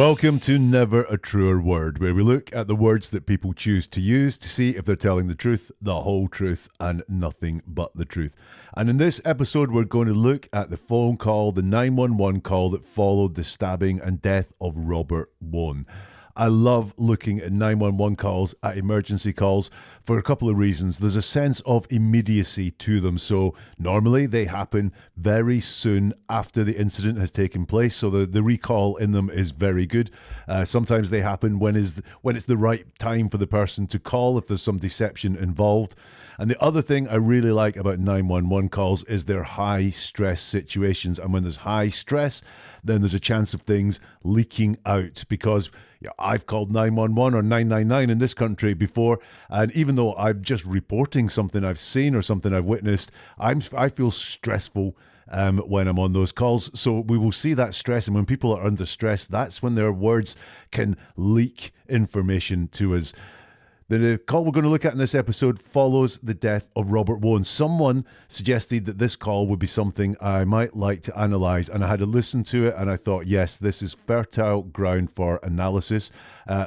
Welcome to Never a Truer Word, where we look at the words that people choose to use to see if they're telling the truth, the whole truth, and nothing but the truth. And in this episode, we're going to look at the phone call, the 911 call that followed the stabbing and death of Robert Wone. I love looking at 911 calls, at emergency calls, for a couple of reasons. There's a sense of immediacy to them. So normally they happen very soon after the incident has taken place. So the recall in them is very good. Sometimes they happen when it's the right time for the person to call, if there's some deception involved. And the other thing I really like about 911 calls is their high stress situations. And when there's high stress, then there's a chance of things leaking out, because I've called 911 or 999 in this country before, and even though I'm just reporting something I've seen or something I've witnessed, I feel stressful when I'm on those calls. So we will see that stress, and when people are under stress, that's when their words can leak information to us. The call we're going to look at in this episode follows the death of Robert Wone. Someone suggested that this call would be something I might like to analyse, and I had to listen to it, and I thought, yes, this is fertile ground for analysis.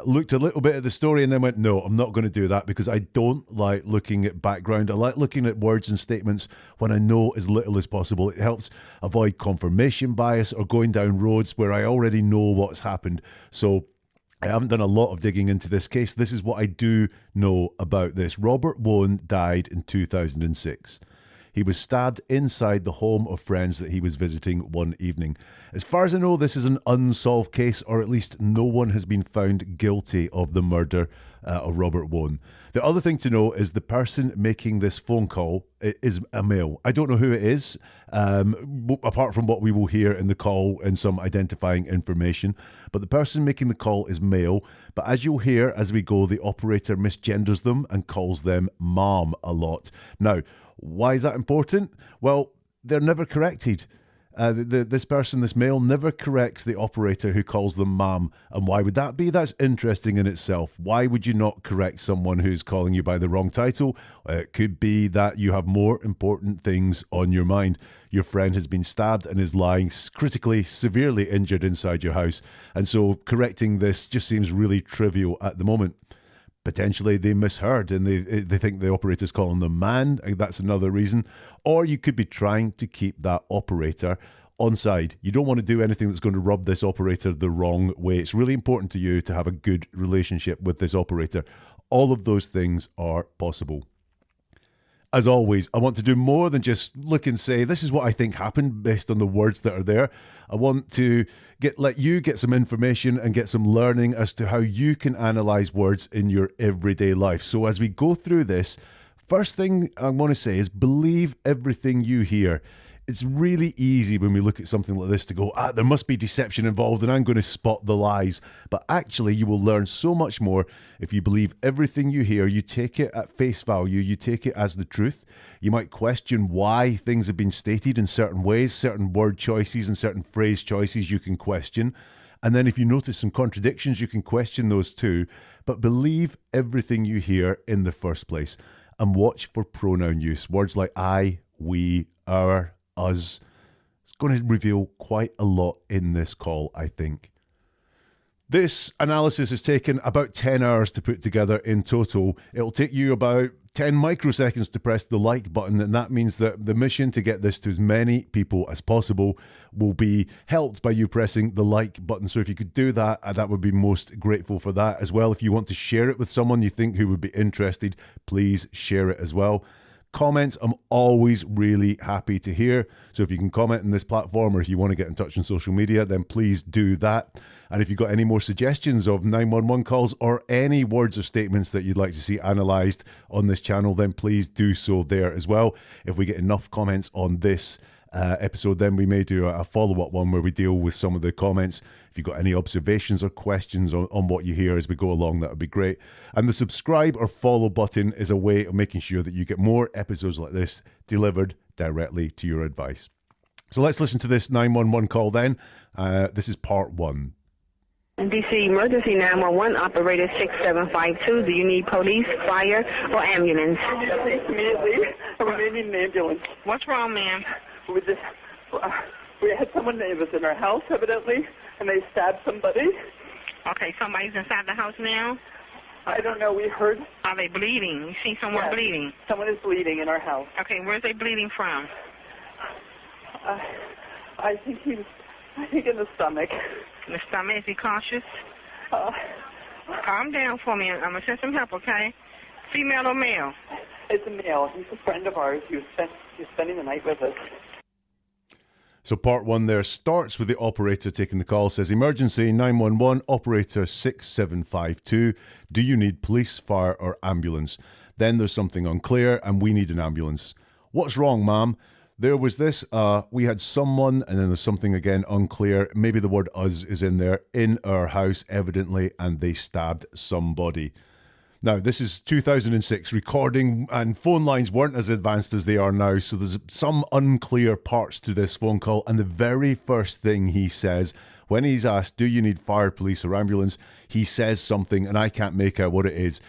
Looked a little bit at the story and then went, no, I'm not going to do that, because I don't like looking at background. I like looking at words and statements when I know as little as possible. It helps avoid confirmation bias or going down roads where I already know what's happened. So I haven't done a lot of digging into this case. This is what I do know about this. Robert Wone died in 2006. He was stabbed inside the home of friends that he was visiting one evening. As far as I know, this is an unsolved case, or at least no one has been found guilty of the murder of Robert Wone. The other thing to know is the person making this phone call is a male. I don't know who it is, apart from what we will hear in the call and some identifying information. But the person making the call is male. But as you'll hear as we go, the operator misgenders them and calls them mom a lot. Now, why is that important? Well, they're never corrected. This person, this male, never corrects the operator who calls them ma'am. And why would that be? That's interesting in itself. Why would you not correct someone who's calling you by the wrong title? It could be that you have more important things on your mind. Your friend has been stabbed and is lying critically, severely injured inside your house. And so correcting this just seems really trivial at the moment. Potentially they misheard and they think the operator's calling them man. That's another reason. Or you could be trying to keep that operator on side. You don't want to do anything that's going to rub this operator the wrong way. It's really important to you to have a good relationship with this operator. All of those things are possible. As always, I want to do more than just look and say, this is what I think happened based on the words that are there. I want to let you get some information and get some learning as to how you can analyze words in your everyday life. So as we go through this, first thing I want to say is believe everything you hear. It's really easy when we look at something like this to go, there must be deception involved and I'm going to spot the lies. But actually, you will learn so much more if you believe everything you hear. You take it at face value. You take it as the truth. You might question why things have been stated in certain ways, certain word choices and certain phrase choices you can question. And then if you notice some contradictions, you can question those too. But believe everything you hear in the first place. And watch for pronoun use. Words like I, we, our, us. It's going to reveal quite a lot in this call, I think. This analysis has taken about 10 hours to put together in total. It'll take you about 10 microseconds to press the like button, and that means that the mission to get this to as many people as possible will be helped by you pressing the like button. So if you could do that, that would be most grateful for that as well. If you want to share it with someone you think who would be interested, please share it as well. Comments, I'm always really happy to hear. So if you can comment on this platform, or if you want to get in touch on social media, then please do that. And if you've got any more suggestions of 911 calls or any words or statements that you'd like to see analysed on this channel, then please do so there as well. If we get enough comments on this episode, then we may do a follow-up one where we deal with some of the comments. If you've got any observations or questions on what you hear as we go along, that would be great. And the subscribe or follow button is a way of making sure that you get more episodes like this delivered directly to your advice. So let's listen to this 911 call then. This is part one. DC Emergency 911 Operator 6752. Do you need police, fire, or ambulance? Immediately. We need an ambulance. What's wrong, ma'am? We had someone that was in our house, evidently, and they stabbed somebody. Okay, somebody's inside the house now? I don't know. We heard. Are they bleeding? You see someone bleeding? Someone is bleeding in our house. Okay, where's they bleeding from? I think in the stomach. In the stomach? Is he cautious? Uh, Calm down for me. I'm going to send some help, okay? Female or male? It's a male. He's a friend of ours. He was spending the night with us. So part one there starts with the operator taking the call, says emergency 911, operator 6752. Do you need police, fire or ambulance? Then there's something unclear and we need an ambulance. What's wrong, ma'am? There was this, we had someone, and then there's something again unclear. Maybe the word us is in there, in our house evidently, and they stabbed somebody. Now, this is 2006 recording, and phone lines weren't as advanced as they are now, so there's some unclear parts to this phone call. And the very first thing he says, when he's asked, do you need fire, police or ambulance, he says something, and I can't make out what it is.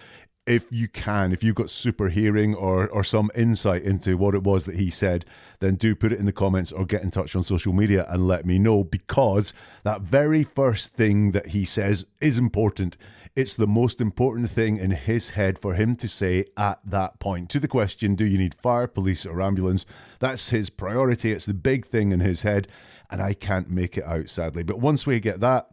If you've got super hearing or some insight into what it was that he said, then do put it in the comments or get in touch on social media and let me know, because that very first thing that he says is important. It's the most important thing in his head for him to say at that point. To the question, do you need fire, police or ambulance? That's his priority. It's the big thing in his head, and I can't make it out, sadly. But once we get that,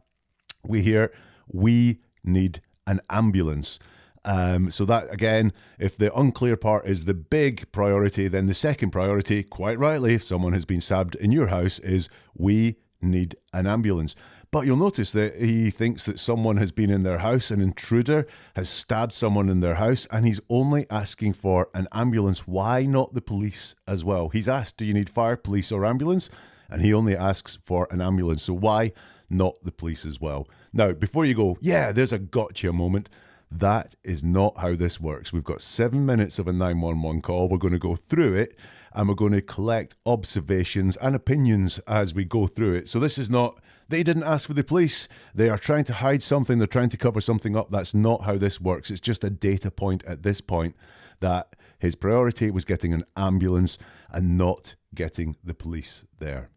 we hear, we need an ambulance. So that, again, if the unclear part is the big priority, then the second priority, quite rightly, if someone has been stabbed in your house, is we need an ambulance. But you'll notice that he thinks that someone has been in their house, an intruder has stabbed someone in their house, and he's only asking for an ambulance. Why not the police as well? He's asked, do you need fire, police or ambulance? And he only asks for an ambulance. So why not the police as well? Now, before you go, yeah, there's a gotcha moment. That is not how this works. We've got 7 minutes of a 911 call. We're going to go through it and we're going to collect observations and opinions as we go through it. So this is not, they didn't ask for the police. They are trying to hide something. They're trying to cover something up. That's not how this works. It's just a data point at this point that his priority was getting an ambulance and not getting the police there.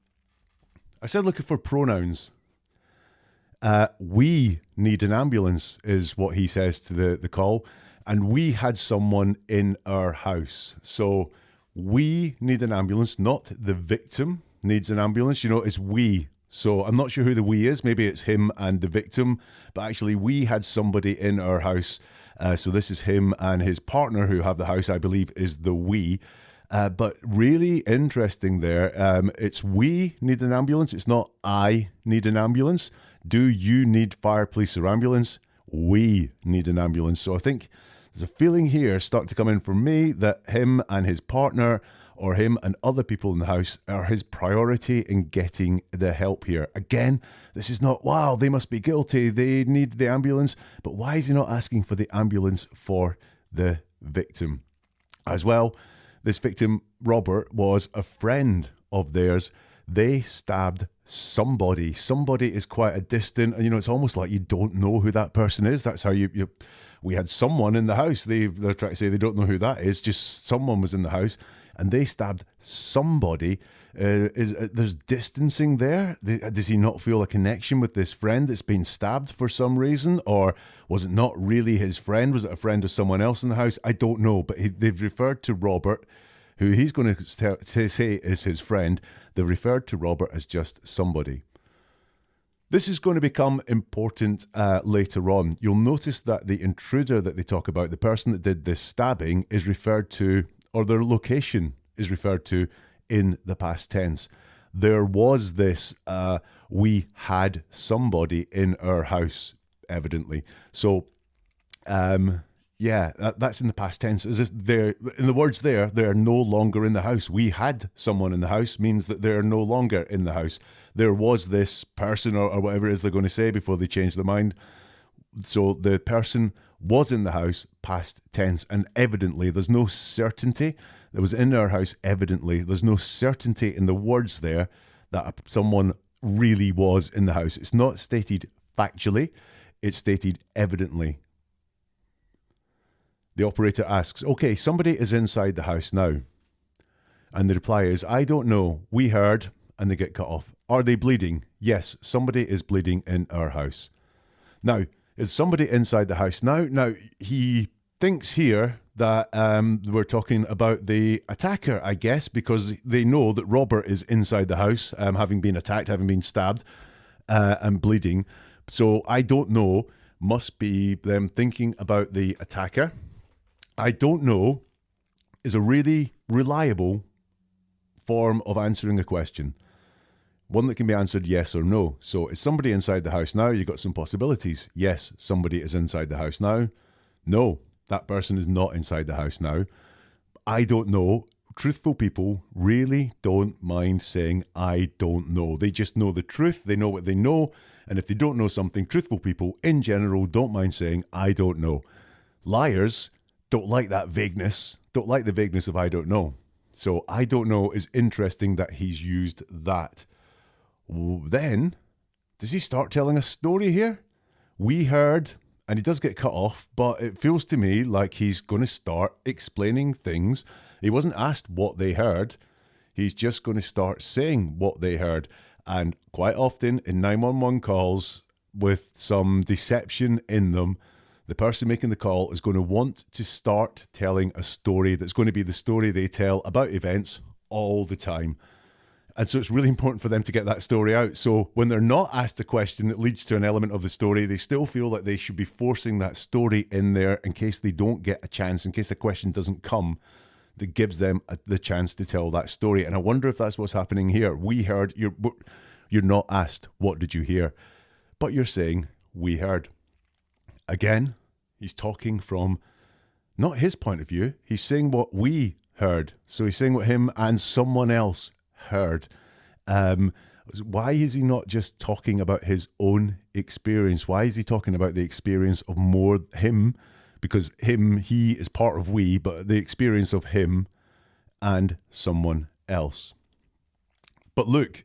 I said looking for pronouns. We need an ambulance is what he says to the call. And we had someone in our house. So we need an ambulance, not the victim needs an ambulance. You know, it's we. So I'm not sure who the we is. Maybe it's him and the victim. But actually, we had somebody in our house. So this is him and his partner who have the house, I believe, is the we. But really interesting there. It's we need an ambulance. It's not I need an ambulance. Do you need fire, police or ambulance? We need an ambulance. So I think there's a feeling here starting to come in for me that him and his partner or him and other people in the house are his priority in getting the help here. Again, this is not, wow, they must be guilty. They need the ambulance. But why is he not asking for the ambulance for the victim? As well, this victim, Robert, was a friend of theirs. They stabbed somebody. Somebody is quite a distant, and it's almost like you don't know who that person is. That's how we had someone in the house. They're trying to say they don't know who that is. Just someone was in the house, and they stabbed somebody. There's distancing there. Does he not feel a connection with this friend that's been stabbed for some reason, or was it not really his friend? Was it a friend of someone else in the house? I don't know. But they've referred to Robert, who he's going to say is his friend. They've referred to Robert as just somebody. This is going to become important later on. You'll notice that the intruder that they talk about, the person that did this stabbing, is referred to, or their location is referred to in the past tense. There was this, we had somebody in our house, evidently. So, yeah, that's in the past tense. As if they're, in the words there, they're no longer in the house. We had someone in the house means that they're no longer in the house. There was this person or whatever it is they're going to say before they change their mind. So the person was in the house, past tense, and evidently there's no certainty. That was in our house, evidently. There's no certainty in the words there that someone really was in the house. It's not stated factually. It's stated evidently. The operator asks, okay, somebody is inside the house now. And the reply is, I don't know. We heard, and they get cut off. Are they bleeding? Yes, somebody is bleeding in our house. Now, is somebody inside the house now? Now, he thinks here that we're talking about the attacker, I guess, because they know that Robert is inside the house, having been attacked, having been stabbed and bleeding. So I don't know, must be them thinking about the attacker. I don't know is a really reliable form of answering a question. One that can be answered yes or no. So is somebody inside the house now? You've got some possibilities. Yes, somebody is inside the house now. No, that person is not inside the house now. I don't know. Truthful people really don't mind saying, I don't know. They just know the truth. They know what they know. And if they don't know something, truthful people in general don't mind saying, I don't know. Liars don't like that vagueness, don't like the vagueness of I don't know. So I don't know is interesting that he's used that. Then, does he start telling a story here? We heard, and he does get cut off, but it feels to me like he's going to start explaining things. He wasn't asked what they heard. He's just going to start saying what they heard. And quite often in 911 calls with some deception in them, the person making the call is going to want to start telling a story that's going to be the story they tell about events all the time. And so it's really important for them to get that story out. So when they're not asked a question that leads to an element of the story, they still feel like they should be forcing that story in there in case they don't get a chance, in case a question doesn't come that gives them the chance to tell that story. And I wonder if that's what's happening here. We heard, you're not asked, what did you hear? But you're saying, we heard. Again, he's talking from not his point of view. He's saying what we heard. So he's saying what him and someone else heard. Why is he not just talking about his own experience? Why is he talking about the experience of more him? Because he is part of we, but the experience of him and someone else. But look,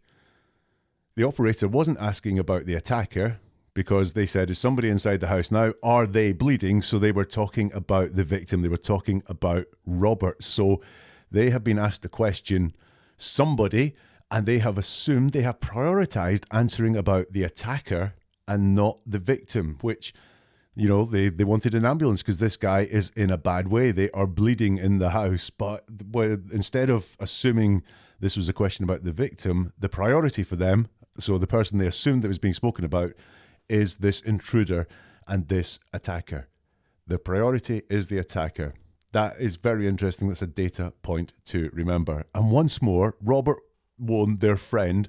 the operator wasn't asking about the attacker because they said, is somebody inside the house now? Are they bleeding? So they were talking about the victim. They were talking about Robert. So they have been asked the question, somebody, and they have assumed, they have prioritized answering about the attacker and not the victim, which, you know, they wanted an ambulance because this guy is in a bad way. They are bleeding in the house. But instead of assuming this was a question about the victim, the priority for them, so the person they assumed that was being spoken about, is this intruder and this attacker. The priority is the attacker. That is very interesting. That's a data point to remember. And once more, Robert Wone, their friend,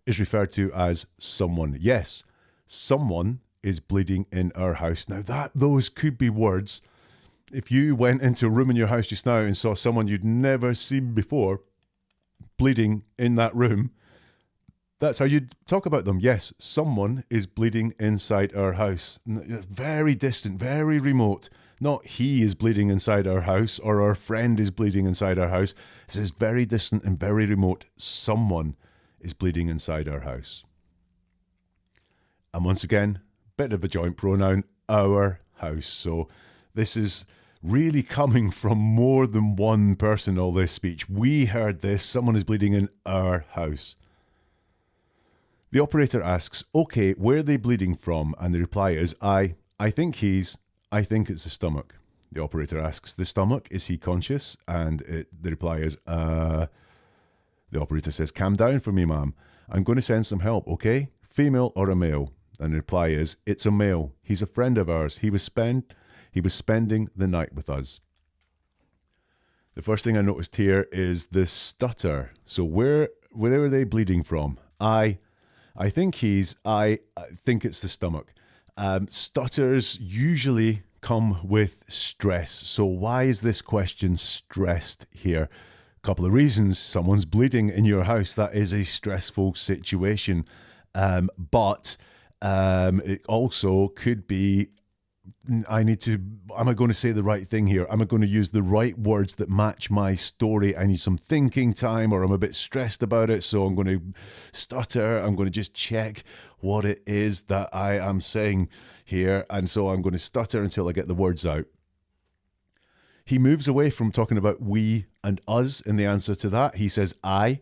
is referred to as someone. Yes, someone is bleeding in our house. Now, those could be words. If you went into a room in your house just now and saw someone you'd never seen before bleeding in that room, that's how you'd talk about them. Yes, someone is bleeding inside our house. Very distant, very remote. Not he is bleeding inside our house or our friend is bleeding inside our house. This is very distant and very remote. Someone is bleeding inside our house. And once again, bit of a joint pronoun, our house. So this is really coming from more than one person, all this speech. We heard this. Someone is bleeding in our house. The operator asks, okay, where are they bleeding from? And the reply is, I think it's the stomach. The operator asks, the stomach, is he conscious? And the reply is, the operator says, calm down for me, ma'am. I'm going to send some help, okay? Female or a male? And the reply is, it's a male. He's a friend of ours. He was spending the night with us. The first thing I noticed here is the stutter. So where are they bleeding from? I think it's the stomach. Stutters usually come with stress. So why is this question stressed here? A couple of reasons. Someone's bleeding in your house. That is a stressful situation. But it also could be, am I going to say the right thing here? Am I going to use the right words that match my story? I need some thinking time, or I'm a bit stressed about it, so I'm going to stutter. I'm going to just check what it is that I am saying here, and so I'm going to stutter until I get the words out. He moves away from talking about we and us in the answer to that. He says, I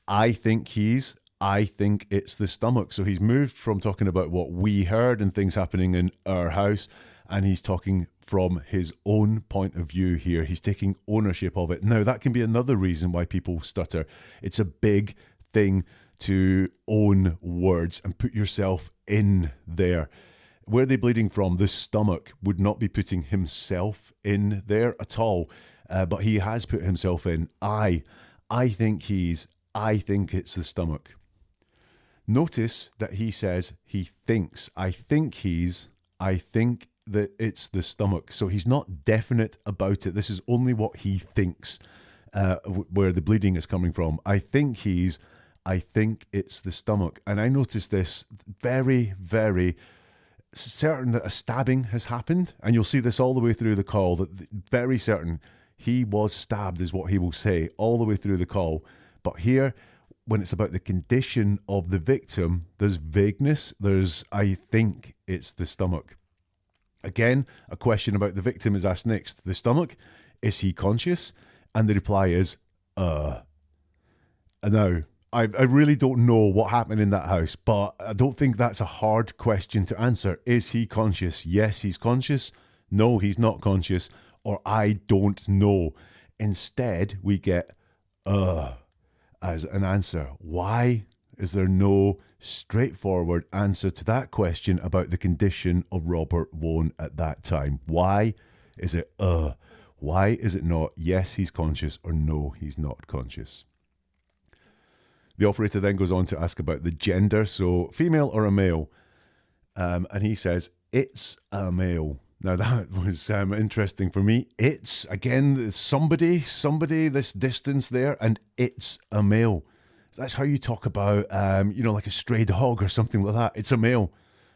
think he's, I think it's the stomach. So he's moved from talking about what we heard and things happening in our house, and he's talking from his own point of view here. He's taking ownership of it. Now, that can be another reason why people stutter. It's a big thing to own words and put yourself in there. Where are they bleeding from? The stomach would not be putting himself in there at all, but he has put himself in. I think it's the stomach. Notice that he says he thinks. I think that it's the stomach. So he's not definite about it. This is only what he thinks, where the bleeding is coming from. I think it's the stomach. And I noticed this very, very certain that a stabbing has happened. And you'll see this all the way through the call, that very certain he was stabbed is what he will say all the way through the call. But here, when it's about the condition of the victim, there's vagueness. I think it's the stomach. Again, a question about the victim is asked next. The stomach, is he conscious? And the reply is, And now, I really don't know what happened in that house, but I don't think that's a hard question to answer. Is he conscious? Yes, he's conscious. No, he's not conscious. Or I don't know. Instead, we get, as an answer. Why is there no straightforward answer to that question about the condition of Robert Wone at that time? Why is it Why is it not yes, he's conscious, or no, he's not conscious? The operator then goes on to ask about the gender, so female or a male, and he says it's a male. Now that was interesting for me. It's, again, somebody, this distance there, and it's a male. That's how you talk about, like a stray dog or something like that. It's a male,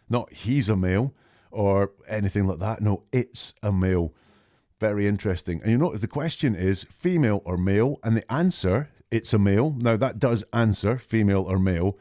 not he's a male or anything like that. No, it's a male. Very interesting. And you notice the question is female or male, and the answer, it's a male. Now that does answer female or male,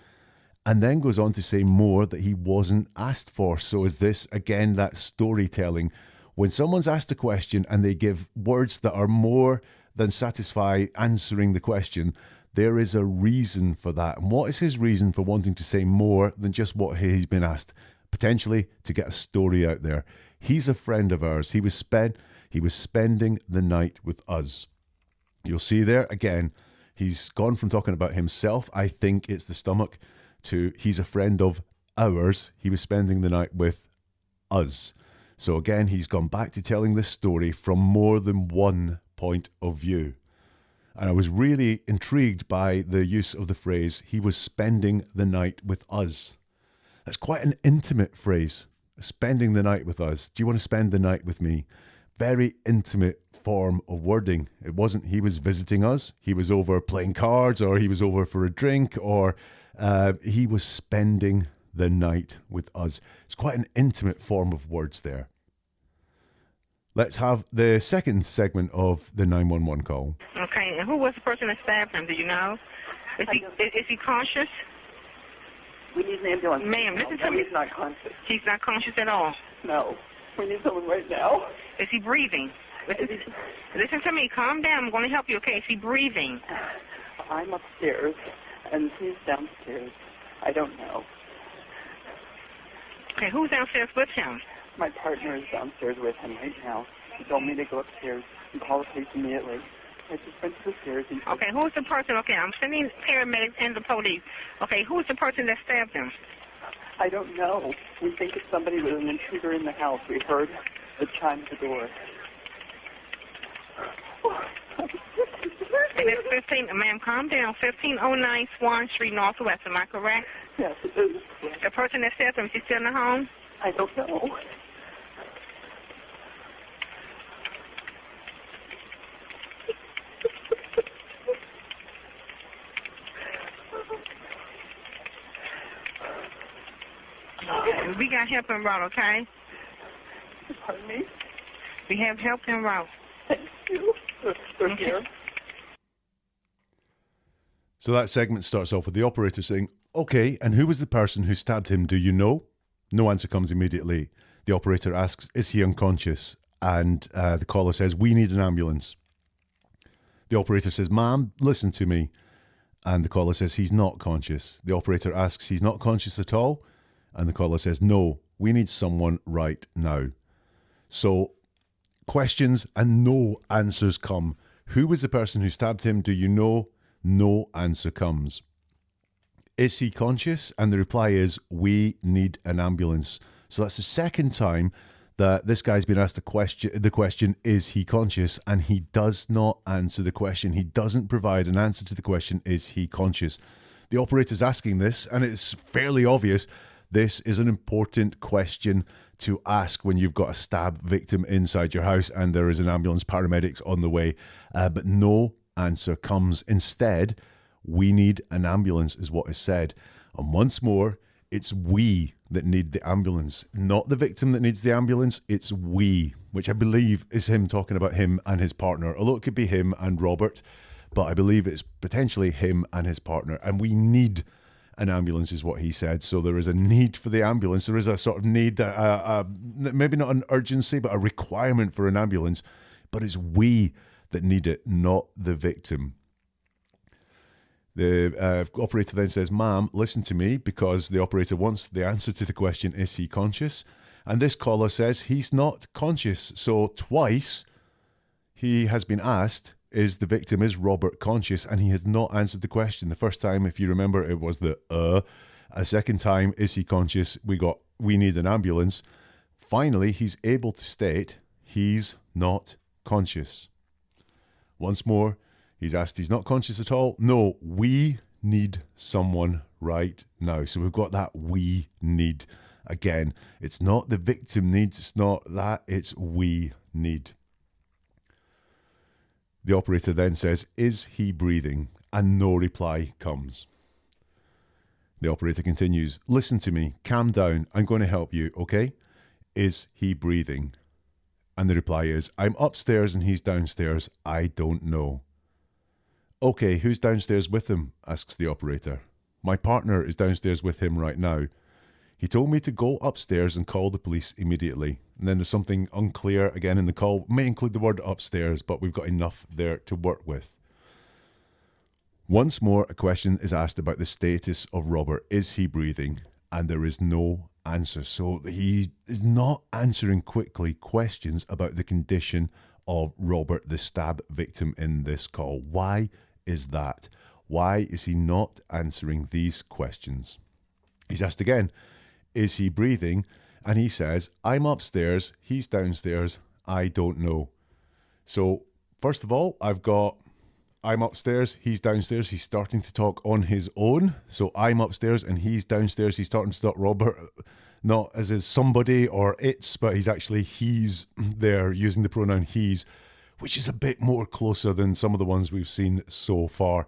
and then goes on to say more that he wasn't asked for. So is this, again, that storytelling? When someone's asked a question and they give words that are more than satisfy answering the question, there is a reason for that. And what is his reason for wanting to say more than just what he's been asked? Potentially to get a story out there. He's a friend of ours. He was spending the night with us. You'll see there, again, he's gone from talking about himself, I think it's the stomach, to he's a friend of ours. He was spending the night with us. So again, he's gone back to telling this story from more than one point of view. And I was really intrigued by the use of the phrase, he was spending the night with us. That's quite an intimate phrase, spending the night with us. Do you want to spend the night with me? Very intimate form of wording. It wasn't he was visiting us, he was over playing cards, or he was over for a drink, or he was spending the night with us. It's quite an intimate form of words there. Let's have the second segment of the 911 call. Okay, and who was the person that stabbed him? Do you know? Is he conscious? We need an ambulance. Ma'am, listen to me. He's not conscious. He's not conscious at all. No. We need someone right now. Is he breathing? Listen to me. Calm down. I'm going to help you, okay? Is he breathing? I'm upstairs, and he's downstairs. I don't know. Okay, who's downstairs with him? My partner is downstairs with him right now. He told me to go upstairs and call the police immediately. I just went to the stairs. And okay, who's the person? Okay, I'm sending paramedics and the police. Okay, who's the person that stabbed him? I don't know. We think it's somebody with an intruder in the house. We heard the chime at the door. And it's 15, ma'am, calm down. 1509 Swan Street, Northwest. Am I correct? Yes, it is. The person that stabbed him, is he still in the home? I don't know. Okay, we got help en route, okay? Pardon me? We have help en route. Thank you. They're here. So that segment starts off with the operator saying, okay, and who was the person who stabbed him? Do you know? No answer comes immediately. The operator asks, is he unconscious? And the caller says, we need an ambulance. The operator says, ma'am, listen to me. And the caller says he's not conscious. The operator asks, he's not conscious at all? And the caller says, no, we need someone right now. So questions and no answers come. Who was the person who stabbed him? Do you know? No answer comes. Is he conscious? And the reply is, we need an ambulance. So that's the second time that this guy's been asked the question, is he conscious? And he does not answer the question. He doesn't provide an answer to the question, is he conscious? The operator's asking this, and it's fairly obvious. This is an important question to ask when you've got a stab victim inside your house and there is an ambulance, paramedics on the way. But no answer comes. Instead, we need an ambulance is what is said. And once more, it's we that need the ambulance, not the victim that needs the ambulance. It's we, which I believe is him talking about him and his partner, although it could be him and Robert, but I believe it's potentially him and his partner. And we need an ambulance is what he said. So there is a need for the ambulance. There is a sort of need, maybe not an urgency, but a requirement for an ambulance. But it's we that need it, not the victim. The operator then says, ma'am, listen to me, because the operator wants the answer to the question, is he conscious? And this caller says he's not conscious. So twice he has been asked, is Robert conscious? And he has not answered the question. The first time, if you remember, it was the A second time, is he conscious? We need an ambulance. Finally, he's able to state he's not conscious. Once more, he's asked, he's not conscious at all? No, we need someone right now. So we've got that we need again. It's not the victim needs, it's not that, it's we need. The operator then says, is he breathing? And no reply comes. The operator continues, listen to me, calm down, I'm going to help you, okay? Is he breathing? And the reply is, I'm upstairs and he's downstairs, I don't know. Okay, who's downstairs with him? Asks the operator. My partner is downstairs with him right now. He told me to go upstairs and call the police immediately. And then there's something unclear again in the call. May include the word upstairs, but we've got enough there to work with. Once more, a question is asked about the status of Robert. Is he breathing? And there is no answer. So he is not answering quickly questions about the condition of Robert, the stab victim in this call. Why is that? Why is he not answering these questions? He's asked again, is he breathing? And he says, I'm upstairs, he's downstairs, I don't know. So first of all, I'm upstairs, he's downstairs, he's starting to talk on his own. So I'm upstairs and he's downstairs, he's starting to talk Robert, not as is somebody or it's, but he's there using the pronoun he's, which is a bit more closer than some of the ones we've seen so far.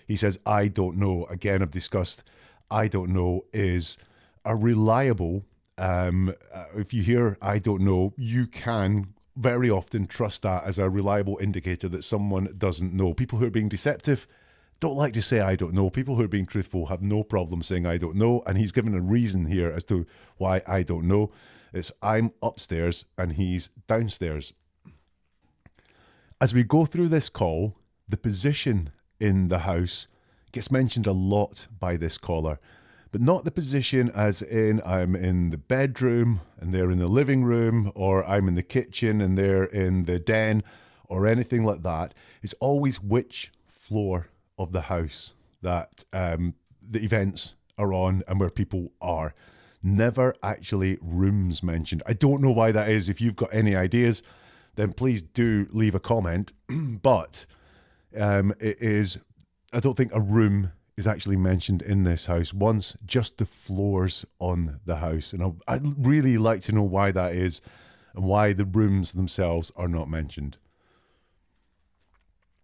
He says, I don't know. Again, I've discussed, I don't know is a reliable, if you hear I don't know, you can very often trust that as a reliable indicator that someone doesn't know. People who are being deceptive don't like to say I don't know. People who are being truthful have no problem saying I don't know. And he's given a reason here as to why I don't know. It's I'm upstairs and he's downstairs. As we go through this call, the position in the house gets mentioned a lot by this caller, but not the position as in I'm in the bedroom and they're in the living room, or I'm in the kitchen and they're in the den, or anything like that. It's always which floor of the house that the events are on and where people are. Never actually rooms mentioned. I don't know why that is. If you've got any ideas, then please do leave a comment. But it is, I don't think a room is actually mentioned in this house. Once, just the floors on the house. And I'd really like to know why that is and why the rooms themselves are not mentioned.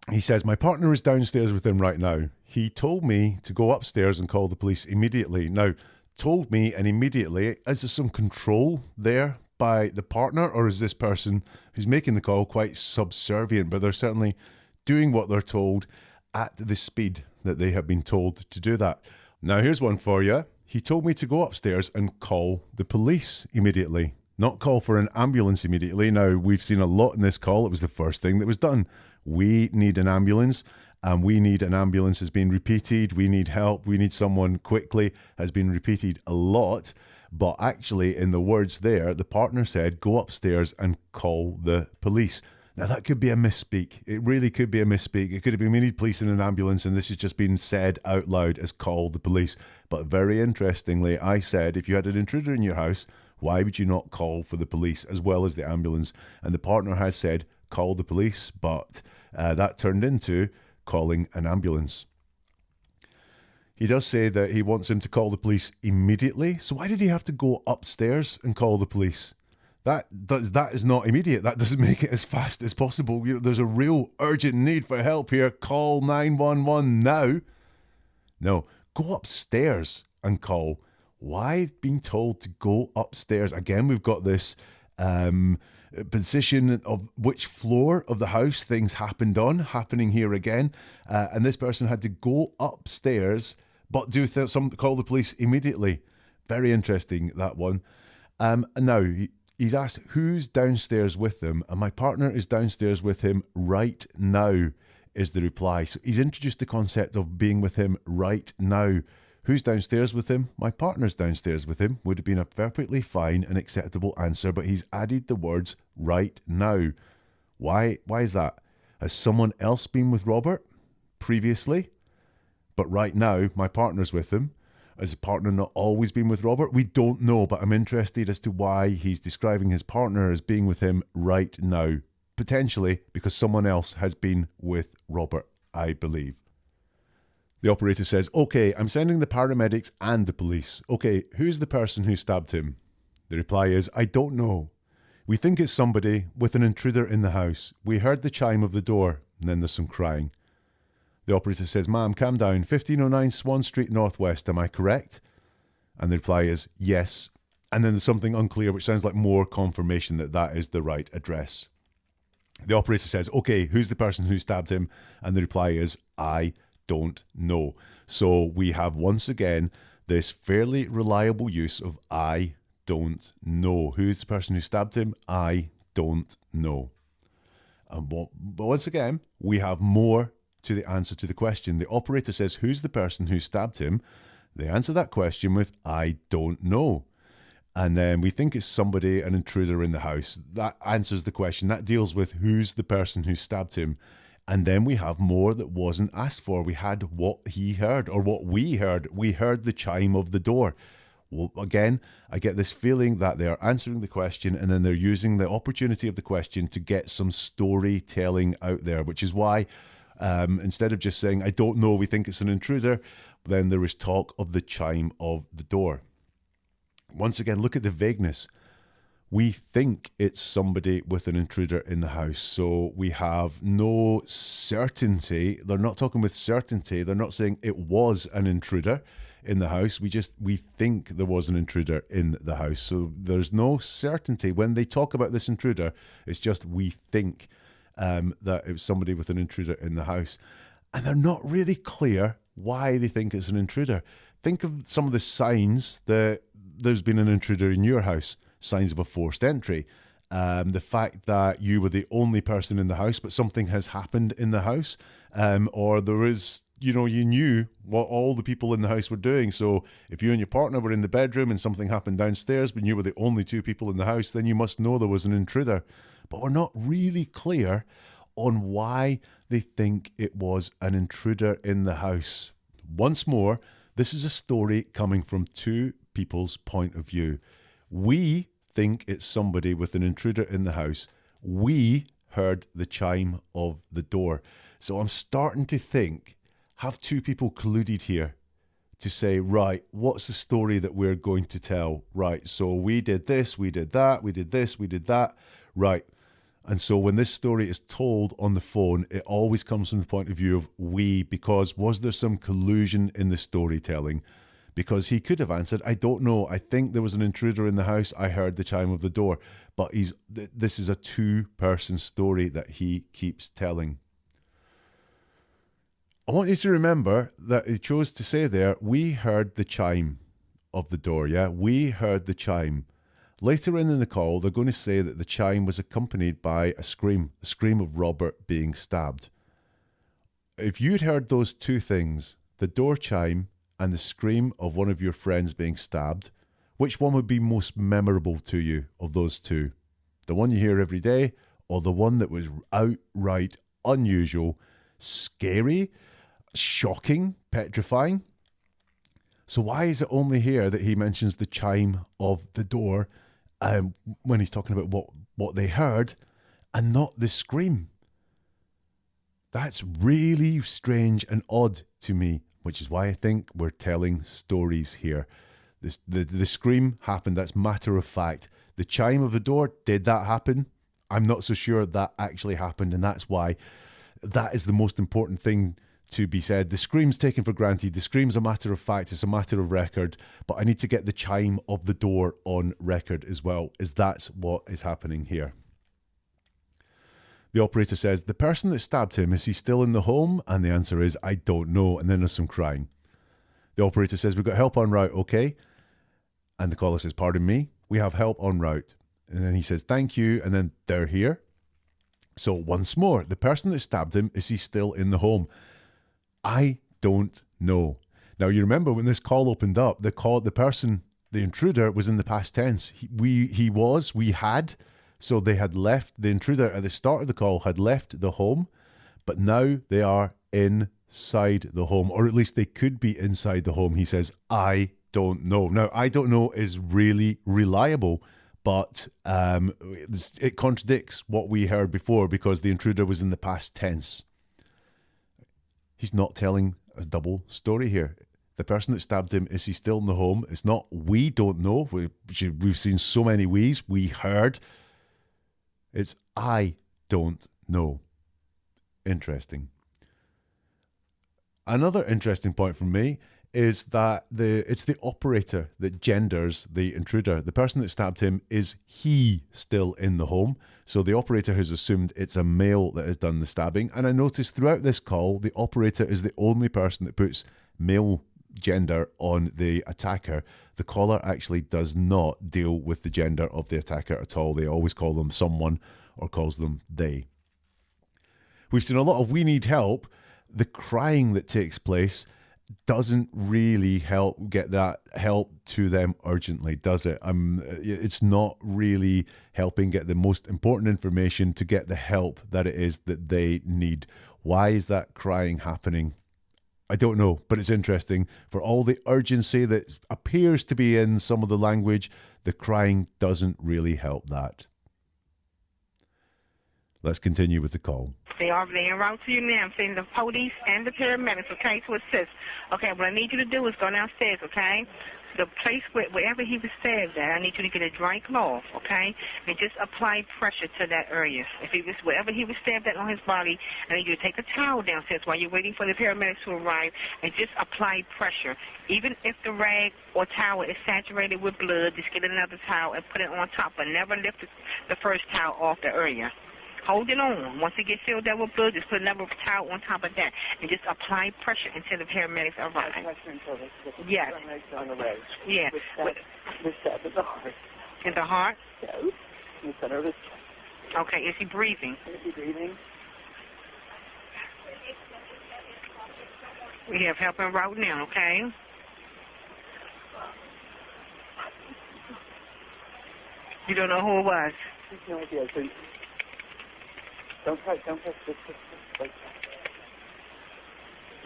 He says, my partner is downstairs with him right now. He told me to go upstairs and call the police immediately. Now, told me and immediately, is there some control there by the partner, or is this person who's making the call quite subservient, but they're certainly doing what they're told at the speed that they have been told to do that? Now, here's one for you. He told me to go upstairs and call the police immediately, not call for an ambulance immediately. Now, we've seen a lot in this call. It was the first thing that was done. We need an ambulance. and we need an ambulance has been repeated. We need help. We need someone quickly has been repeated a lot. But actually, in the words there, the partner said, go upstairs and call the police. Now, that could be a misspeak. It really could be a misspeak. It could have been, we need police and an ambulance, and this has just been said out loud as call the police. But very interestingly, I said, if you had an intruder in your house, why would you not call for the police as well as the ambulance? And the partner has said, call the police, but that turned into calling an ambulance. He does say that he wants him to call the police immediately. So why did he have to go upstairs and call the police? That is not immediate. That doesn't make it as fast as possible. There's a real urgent need for help here. Call 911 now. No, go upstairs and call. Why being told to go upstairs? Again, we've got this position of which floor of the house things happened on, happening here again. And this person had to go upstairs, but call the police immediately. Very interesting, that one. Now, he's asked, who's downstairs with him? And my partner is downstairs with him right now, is the reply. So he's introduced the concept of being with him right now. Who's downstairs with him? My partner's downstairs with him. Would have been a perfectly fine and acceptable answer, but he's added the words right now. Why is that? Has someone else been with Robert previously? But right now, my partner's with him. Has the partner not always been with Robert? We don't know, but I'm interested as to why he's describing his partner as being with him right now. Potentially because someone else has been with Robert, I believe. The operator says, okay, I'm sending the paramedics and the police. Okay, who's the person who stabbed him? The reply is, I don't know. We think it's somebody with an intruder in the house. We heard the chime of the door, and then there's some crying. The operator says, ma'am, calm down. 1509 Swan Street Northwest, am I correct? And the reply is, yes. And then there's something unclear, which sounds like more confirmation that that is the right address. The operator says, okay, who's the person who stabbed him? And the reply is, I don't know. So we have once again this fairly reliable use of I don't know. Who's the person who stabbed him? I don't know. But once again, we have more to the answer to the question. The operator says, who's the person who stabbed him? They answer that question with I don't know. And then we think it's somebody, an intruder in the house. That answers the question. That deals with who's the person who stabbed him. And then we have more that wasn't asked for. We had what he heard, or what we heard. We heard the chime of the door. Well, again, I get this feeling that they are answering the question and then they're using the opportunity of the question to get some storytelling out there, which is why instead of just saying, I don't know, we think it's an intruder, then there is talk of the chime of the door. Once again, look at the vagueness. We think it's somebody with an intruder in the house. So we have no certainty. They're not talking with certainty. They're not saying it was an intruder in the house. We think there was an intruder in the house. So there's no certainty. When they talk about this intruder, it's just we think that it was somebody with an intruder in the house. And they're not really clear why they think it's an intruder. Think of some of the signs that there's been an intruder in your house. Signs of a forced entry. The fact that you were the only person in the house, but something has happened in the house. Or there is, you knew what all the people in the house were doing. So if you and your partner were in the bedroom and something happened downstairs, but you were the only two people in the house, then you must know there was an intruder. But we're not really clear on why they think it was an intruder in the house. Once more, this is a story coming from two people's point of view. We think it's somebody with an intruder in the house. We heard the chime of the door. So I'm starting to think, have two people colluded here to say, right, what's the story that we're going to tell? Right, so we did this, we did that, we did this, we did that. Right. And so when this story is told on the phone, it always comes from the point of view of we, because was there some collusion in the storytelling? Because he could have answered, I don't know. I think there was an intruder in the house. I heard the chime of the door. But this is a two-person story that he keeps telling. I want you to remember that he chose to say there, we heard the chime of the door. Yeah, we heard the chime. Later in the call, they're going to say that the chime was accompanied by a scream of Robert being stabbed. If you'd heard those two things, the door chime and the scream of one of your friends being stabbed, which one would be most memorable to you of those two? The one you hear every day, or the one that was outright unusual, scary, shocking, petrifying? So why is it only here that he mentions the chime of the door when he's talking about what they heard and not the scream? That's really strange and odd to me, which is why I think we're telling stories here. The scream happened, that's matter of fact. The chime of the door, did that happen? I'm not so sure that actually happened, and that's why that is the most important thing to be said. The scream's taken for granted. The scream's a matter of fact, it's a matter of record, but I need to get the chime of the door on record as well, as that's what is happening here. The operator says, the person that stabbed him, is he still in the home? And the answer is, I don't know. And then there's some crying. The operator says, we've got help en route, okay? And the caller says, pardon me, we have help en route. And then he says, thank you. And then they're here. So once more, the person that stabbed him, is he still in the home? I don't know. Now, you remember when this call opened up, the intruder was in the past tense. We had. So they had left, the intruder at the start of the call had left the home, but now they are inside the home, or at least they could be inside the home. He says, I don't know. Now, I don't know is really reliable, but it contradicts what we heard before because the intruder was in the past tense. He's not telling a double story here. The person that stabbed him, is he still in the home? It's not, we don't know. We've seen so many we's. We heard. It's, I don't know. Interesting. Another interesting point from me is that it's the operator that genders the intruder. The person that stabbed him, is he still in the home? So the operator has assumed it's a male that has done the stabbing. And I noticed throughout this call, the operator is the only person that puts male gender on the attacker. The caller actually does not deal with the gender of the attacker at all. They always call them someone or calls them they. We've seen a lot of we need help. The crying that takes place doesn't really help get that help to them urgently, does it? It's not really helping get the most important information to get the help that it is that they need. Why is that crying happening? I don't know, but it's interesting. For all the urgency that appears to be in some of the language, the crying doesn't really help that. Let's continue with the call. They are en route to you now. I'm sending the police and the paramedics, okay, to assist. Okay, what I need you to do is go downstairs, okay? The place wherever he was stabbed at, I need you to get a dry cloth, okay? And just apply pressure to that area. Wherever he was stabbed at on his body, I need you to take a towel downstairs while you're waiting for the paramedics to arrive and just apply pressure. Even if the rag or towel is saturated with blood, just get another towel and put it on top, but never lift the first towel off the area. Hold it on. Once it gets filled up with blood, just put another towel on top of that and just apply pressure until the paramedics arrive. Yes. On the leg. Yeah. The stab in the heart. In the heart? Yes. In the center of his chest. Okay. Is he breathing? Is he breathing? We have help en route now, okay? You don't know who it was? No idea. So don't touch this.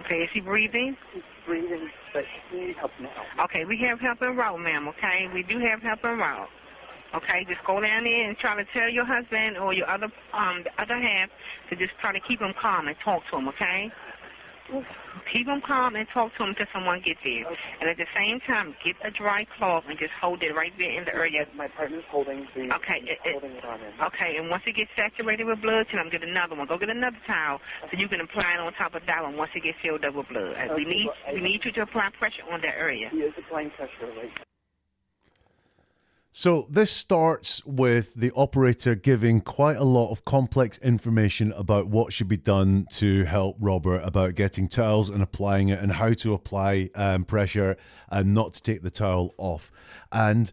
Okay, is he breathing? He's breathing, but he needs help now. Okay, we have help en route, ma'am, okay? We do have help en route. Okay, just go down there and try to tell your husband or your the other half to just try to keep him calm and talk to him, okay? Keep him calm and talk to him until someone gets there. Okay. And at the same time, get a dry cloth and just hold it right there in the area. My partner's holding the holding it on him. Okay, and once it gets saturated with blood, tell him get another one. Go get another towel so you can apply it on top of that one once it gets filled up with blood. Okay, we need you to apply pressure on that area. He is applying pressure right now. So this starts with the operator giving quite a lot of complex information about what should be done to help Robert, about getting towels and applying it and how to apply pressure and not to take the towel off. And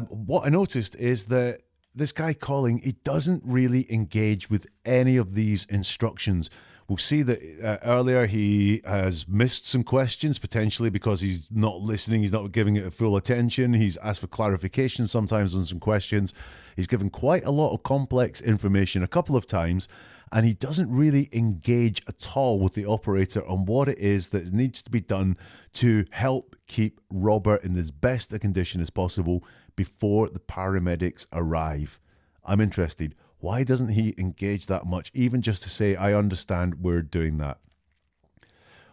what I noticed is that this guy calling, he doesn't really engage with any of these instructions. We'll see that earlier he has missed some questions, potentially because he's not listening, he's not giving it full attention. He's asked for clarification sometimes on some questions. He's given quite a lot of complex information a couple of times, and he doesn't really engage at all with the operator on what it is that needs to be done to help keep Robert in as best a condition as possible before the paramedics arrive. I'm interested. Why doesn't he engage that much, even just to say, I understand we're doing that?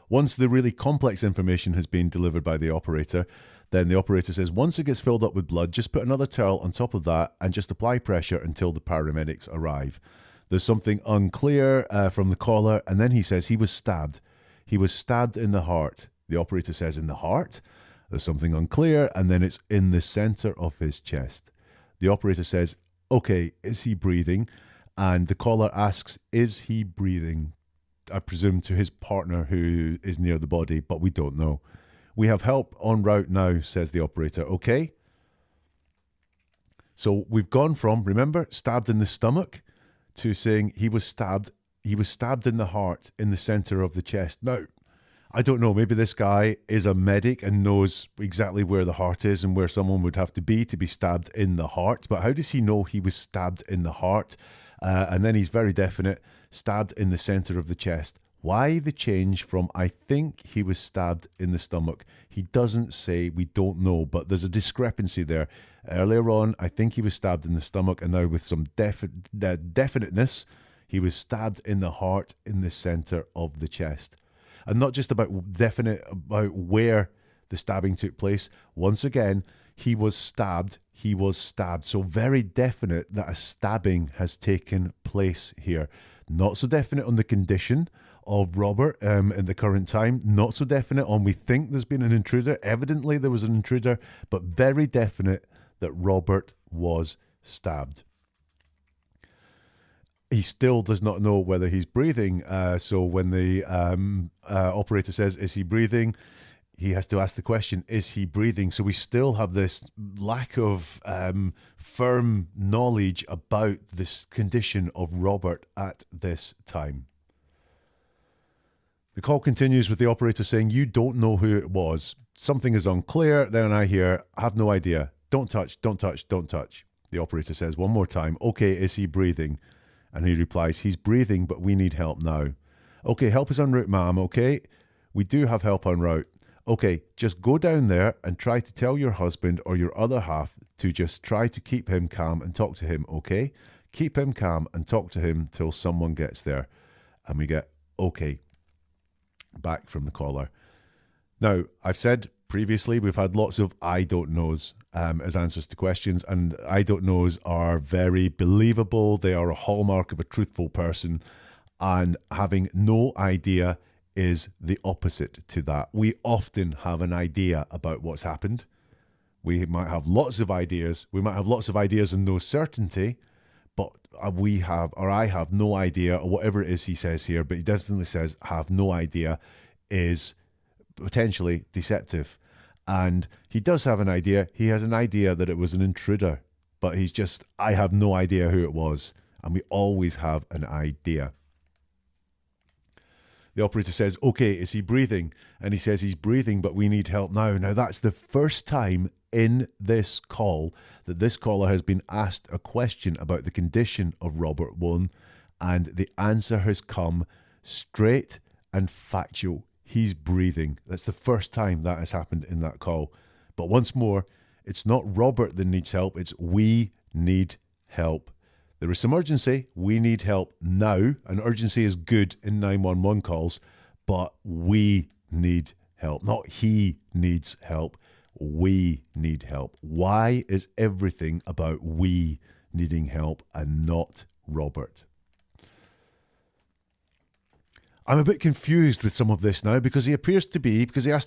Once the really complex information has been delivered by the operator, then the operator says, once it gets filled up with blood, just put another towel on top of that and just apply pressure until the paramedics arrive. There's something unclear from the caller, and then he says he was stabbed. He was stabbed in the heart. The operator says, in the heart? There's something unclear, and then it's in the center of his chest. The operator says, okay, is he breathing? And the caller asks, is he breathing? I presume to his partner who is near the body, but we don't know. We have help en route now, says the operator. Okay. So we've gone from, remember, stabbed in the stomach to saying he was stabbed in the heart, in the center of the chest. Now, I don't know, maybe this guy is a medic and knows exactly where the heart is and where someone would have to be stabbed in the heart. But how does he know he was stabbed in the heart? And then he's very definite, stabbed in the center of the chest. Why the change from I think he was stabbed in the stomach? He doesn't say, we don't know, but there's a discrepancy there. Earlier on, I think he was stabbed in the stomach, and now with some definiteness, he was stabbed in the heart, in the center of the chest. And not just definite about where the stabbing took place. Once again, he was stabbed. He was stabbed. So very definite that a stabbing has taken place here. Not so definite on the condition of Robert in the current time. Not so definite on we think there's been an intruder. Evidently there was an intruder, but very definite that Robert was stabbed. He still does not know whether he's breathing. So when the operator says, is he breathing? He has to ask the question, is he breathing? So we still have this lack of firm knowledge about this condition of Robert at this time. The call continues with the operator saying, you don't know who it was. Something is unclear. Then I hear, I have no idea. Don't touch, don't touch, don't touch. The operator says one more time, okay, is he breathing? And he replies, he's breathing, but we need help now. Okay, help is en route, ma'am, okay? We do have help en route. Okay, just go down there and try to tell your husband or your other half to just try to keep him calm and talk to him, okay? Keep him calm and talk to him till someone gets there. And we get, okay, back from the caller. Now, I've said previously we've had lots of I don't knows as answers to questions, and I don't knows are very believable. They are a hallmark of a truthful person, and having no idea is the opposite to that. We often have an idea about what's happened. We might have lots of ideas. We might have lots of ideas and no certainty, but I have no idea, or whatever it is he says here, but he definitely says have no idea is potentially deceptive. And he does have an idea. He has an idea that it was an intruder, but he's just, I have no idea who it was. And we always have an idea. The operator says, okay, is he breathing? And he says he's breathing, but we need help now. Now, that's the first time in this call that this caller has been asked a question about the condition of Robert Wone, and the answer has come straight and factual. He's breathing. That's the first time that has happened in that call. But once more, it's not Robert that needs help. It's we need help. There is some urgency. We need help now. And urgency is good in 911 calls, but we need help. Not he needs help. We need help. Why is everything about we needing help and not Robert? I'm a bit confused with some of this now because he asked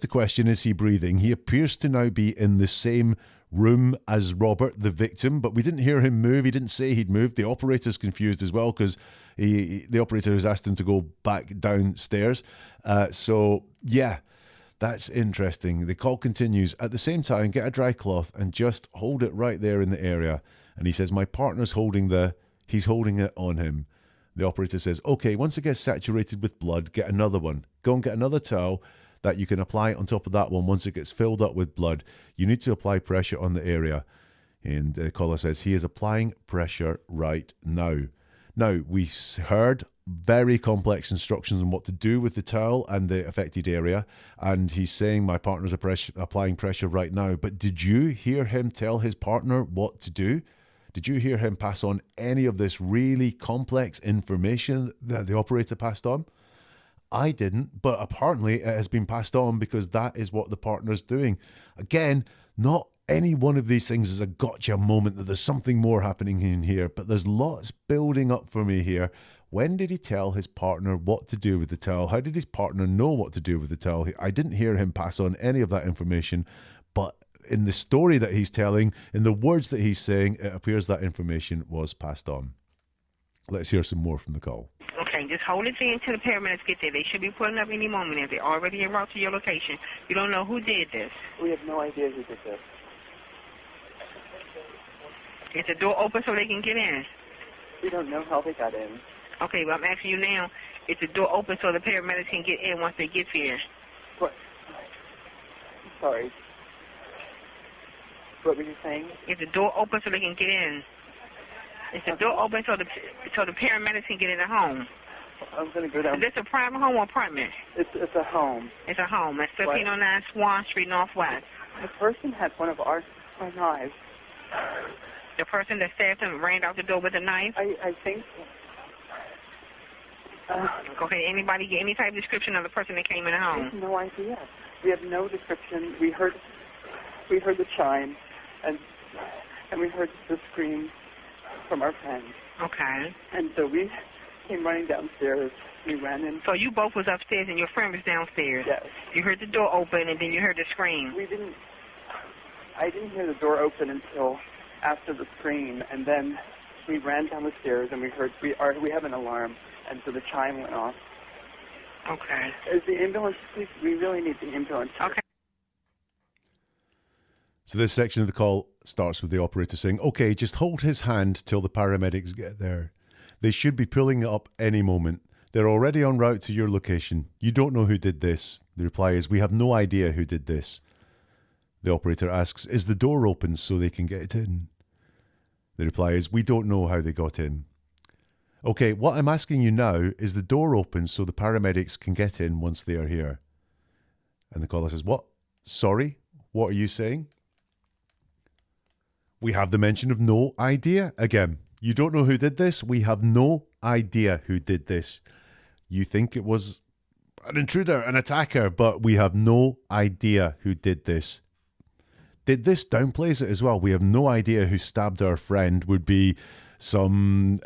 the question, is he breathing? He appears to now be in the same room as Robert, the victim, but we didn't hear him move. He didn't say he'd moved. The operator's confused as well because the operator has asked him to go back downstairs. So, yeah, that's interesting. The call continues. At the same time, get a dry cloth and just hold it right there in the area. And he says, my partner's he's holding it on him. The operator says, okay, once it gets saturated with blood, get another one. Go and get another towel that you can apply on top of that one. Once it gets filled up with blood, you need to apply pressure on the area. And the caller says, he is applying pressure right now. Now, we heard very complex instructions on what to do with the towel and the affected area. And he's saying, my partner's applying pressure right now. But did you hear him tell his partner what to do? Did you hear him pass on any of this really complex information that the operator passed on? I didn't, but apparently it has been passed on because that is what the partner's doing. Again, not any one of these things is a gotcha moment that there's something more happening in here, but there's lots building up for me here. When did he tell his partner what to do with the towel? How did his partner know what to do with the towel? I didn't hear him pass on any of that information, but in the story that he's telling, in the words that he's saying, it appears that information was passed on. Let's hear some more from the call. Okay, just hold it there until the paramedics get there. They should be pulling up any moment if they're already en route to your location. You don't know who did this. We have no idea who did this. Is the door open so they can get in? We don't know how they got in. Okay, well, I'm asking you now, is the door open so the paramedics can get in once they get here? What? Sorry. What were you saying? Is the door open so they can get in? Is the door open so the paramedics can get in the home? I'm going to go down. Is this a private home or apartment? It's a home. It's a home. It's 1509 Swan Street, Northwest. The person had one of our knives. The person that stabbed him ran out the door with a knife? I think so. Okay, anybody get any type of description of the person that came in the home? We have no idea. We have no description. We heard the chime, and we heard the scream from our friends. Okay. And so we came running downstairs. We ran in. So you both was upstairs and your friend was downstairs? Yes. You heard the door open and then you heard the scream? I didn't hear the door open until after the scream, and then we ran down the stairs and we heard, we have an alarm, and so the chime went off. Okay. Is the ambulance, please? We really need the ambulance. Okay. So this section of the call starts with the operator saying, okay, just hold his hand till the paramedics get there. They should be pulling it up any moment. They're already en route to your location. You don't know who did this. The reply is, we have no idea who did this. The operator asks, is the door open so they can get in? The reply is, we don't know how they got in. Okay, what I'm asking you now, is the door open so the paramedics can get in once they are here? And the caller says, what? Sorry? What are you saying? We have the mention of no idea again. You don't know who did this? We have no idea who did this. You think it was an intruder, an attacker, but we have no idea who did this. Did this downplays it as well? We have no idea who stabbed our friend would be some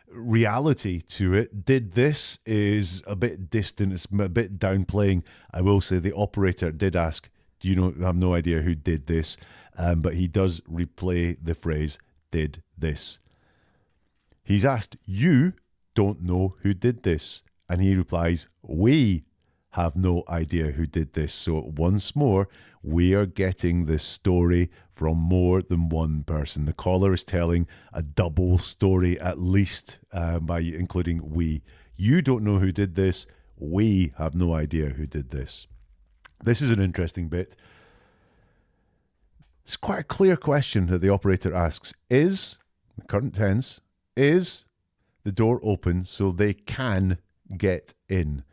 reality to it. Did this is a bit distant. It's a bit downplaying. I will say the operator did ask, do you know, I have no idea who did this. But he does replay the phrase, did this. He's asked, you don't know who did this. And he replies, we have no idea who did this. So once more, we are getting this story from more than one person. The caller is telling a double story at least, by including we. You don't know who did this. We have no idea who did this. This is an interesting bit. It's quite a clear question that the operator asks. Is, the current tense, is the door open so they can get in?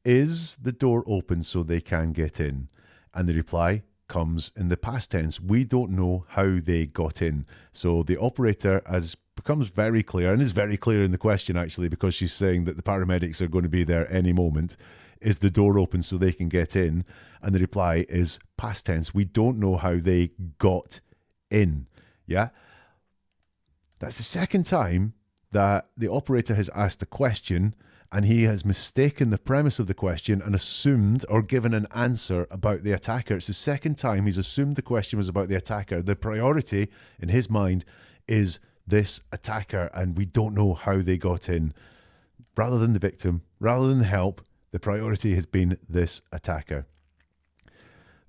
Is the door open so they can get in? And the reply comes in the past tense. We don't know how they got in. So the operator becomes very clear, and is very clear in the question actually, because she's saying that the paramedics are going to be there any moment. Is the door open so they can get in? And the reply is past tense. We don't know how they got in. Yeah? That's the second time that the operator has asked a question and he has mistaken the premise of the question and assumed or given an answer about the attacker. It's the second time he's assumed the question was about the attacker. The priority in his mind is this attacker, and we don't know how they got in. Rather than the victim, rather than help, the priority has been this attacker.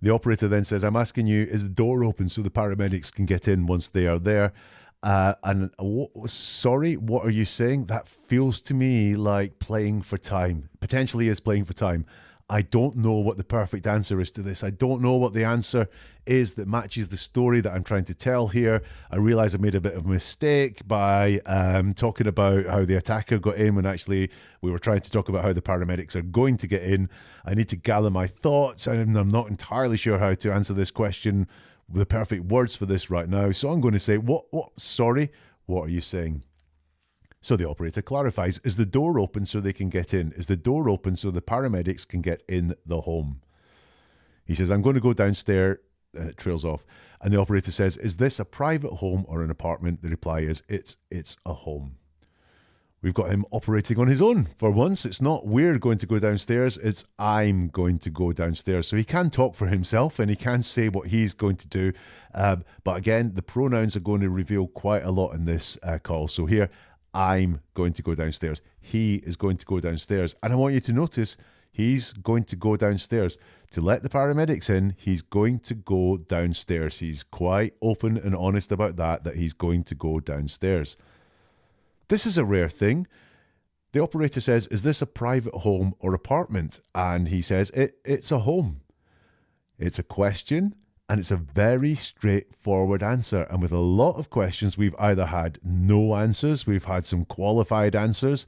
The operator then says, I'm asking you, is the door open so the paramedics can get in once they are there? Sorry, what are you saying? That feels to me like playing for time. Potentially is playing for time. I don't know what the perfect answer is to this. I don't know what the answer is that matches the story that I'm trying to tell here. I realize I made a bit of a mistake by talking about how the attacker got in when actually we were trying to talk about how the paramedics are going to get in. I need to gather my thoughts, and I'm not entirely sure how to answer this question with the perfect words for this right now. So I'm going to say, sorry, what are you saying? So the operator clarifies, is the door open so they can get in? Is the door open so the paramedics can get in the home? He says, I'm going to go downstairs, and it trails off. And the operator says, is this a private home or an apartment? The reply is, it's a home. We've got him operating on his own for once. It's not we're going to go downstairs, it's I'm going to go downstairs. So he can talk for himself and he can say what he's going to do. But again, the pronouns are going to reveal quite a lot in this call. So here, I'm going to go downstairs. He is going to go downstairs. And I want you to notice he's going to go downstairs. To let the paramedics in, he's going to go downstairs. He's quite open and honest about that he's going to go downstairs. This is a rare thing. The operator says, is this a private home or apartment? And he says, it's a home. It's a question. And it's a very straightforward answer. And with a lot of questions, we've either had no answers, we've had some qualified answers,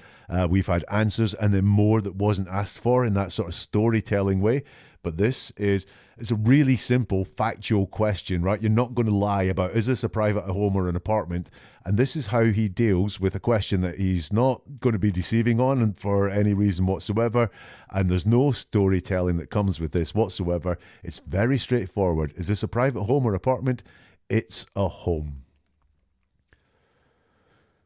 we've had answers and then more that wasn't asked for in that sort of storytelling way. But this is it's a really simple factual question, right? You're not going to lie about, is this a private home or an apartment? And this is how he deals with a question that he's not going to be deceiving on and for any reason whatsoever. And there's no storytelling that comes with this whatsoever. It's very straightforward. Is this a private home or apartment? It's a home.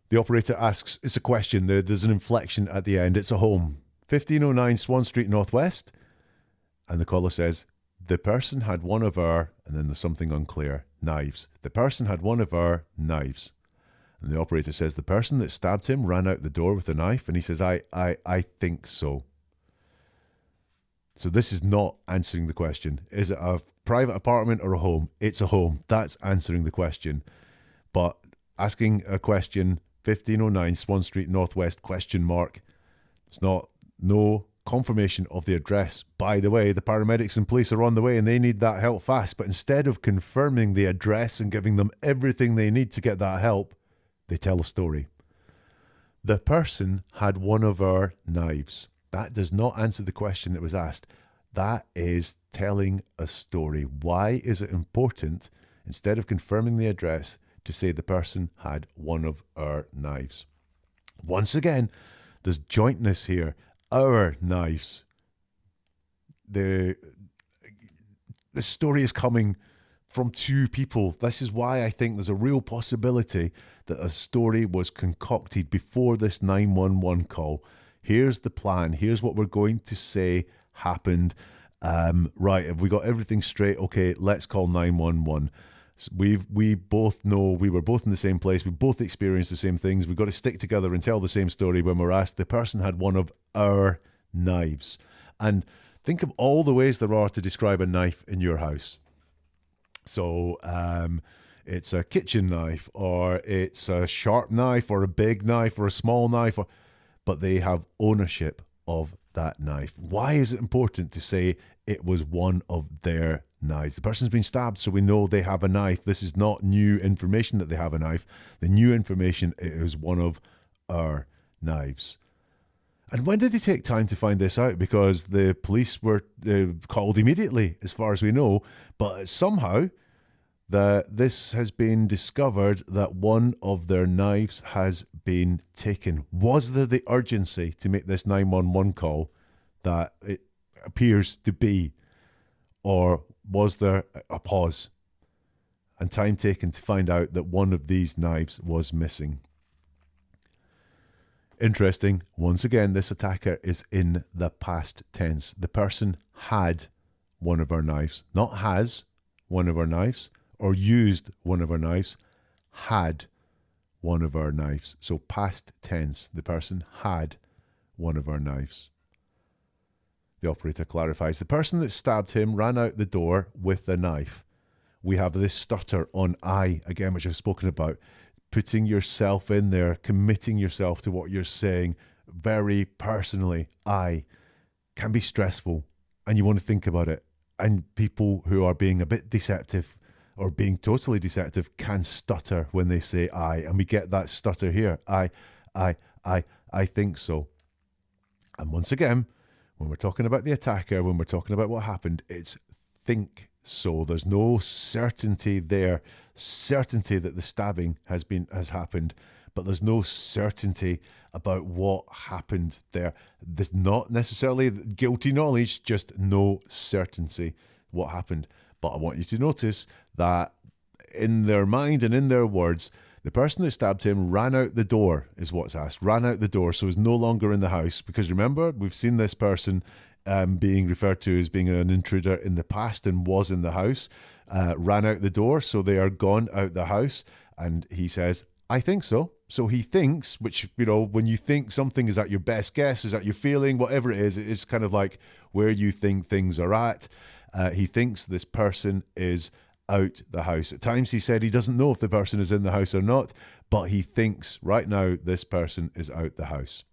The operator asks, it's a question. There's an inflection at the end. It's a home. 1509 Swan Street Northwest. And the caller says, the person had one of our, and then there's something unclear, knives. The person had one of our knives. And the operator says, the person that stabbed him ran out the door with a knife. And he says, I think so. So this is not answering the question. Is it a private apartment or a home? It's a home. That's answering the question. But asking a question, 1509 Swan Street Northwest, question mark. It's not, no confirmation of the address. By the way, the paramedics and police are on the way and they need that help fast. But instead of confirming the address and giving them everything they need to get that help, they tell a story. The person had one of our knives. That does not answer the question that was asked. That is telling a story. Why is it important, instead of confirming the address, to say the person had one of our knives? Once again, there's jointness here. Our knives. The story is coming from two people. This is why I think there's a real possibility that a story was concocted before this 911 call. Here's the plan. Here's what we're going to say happened. Right, have we got everything straight? Okay, let's call 911. We both know we were both in the same place. We both experienced the same things. We've got to stick together and tell the same story. When we're asked, the person had one of our knives. And think of all the ways there are to describe a knife in your house. So it's a kitchen knife, or it's a sharp knife, or a big knife, or a small knife, but they have ownership of that knife. Why is it important to say it was one of their knives? The person's been stabbed, so we know they have a knife. This is not new information that they have a knife. The new information is one of our knives. And when did they take time to find this out? Because the police were called immediately, as far as we know. But somehow this has been discovered that one of their knives has been taken. Was there the urgency to make this 911 call that it appears to be? Or was there a pause and time taken to find out that one of these knives was missing? Interesting. Once again, this attacker is in the past tense. The person had one of our knives, not has one of our knives or used one of our knives, had one of our knives. So past tense, the person had one of our knives. The operator clarifies, the person that stabbed him ran out the door with the knife. We have this stutter on I, again, which I've spoken about. putting yourself in there, committing yourself to what you're saying very personally, I, can be stressful, and you want to think about it. And people who are being a bit deceptive or being totally deceptive can stutter when they say I, and we get that stutter here. I think so. And once again, when we're talking about the attacker, when we're talking about what happened, it's think so. There's no certainty there. Certainty that the stabbing has happened, but there's no certainty about what happened there. There's not necessarily guilty knowledge, just no certainty what happened. But I want you to notice that in their mind and in their words, the person that stabbed him ran out the door, is what's asked. Ran out the door, so is no longer in the house. Because remember, we've seen this person being referred to as being an intruder in the past and was in the house. Ran out the door, so they are gone out the house. And he says, I think so. So he thinks, which, you know, when you think something, is that your best guess? Is that your feeling? Whatever it is, it's kind of like where you think things are at. He thinks this person is out the house. At times he said he doesn't know if the person is in the house or not, but he thinks right now this person is out the house.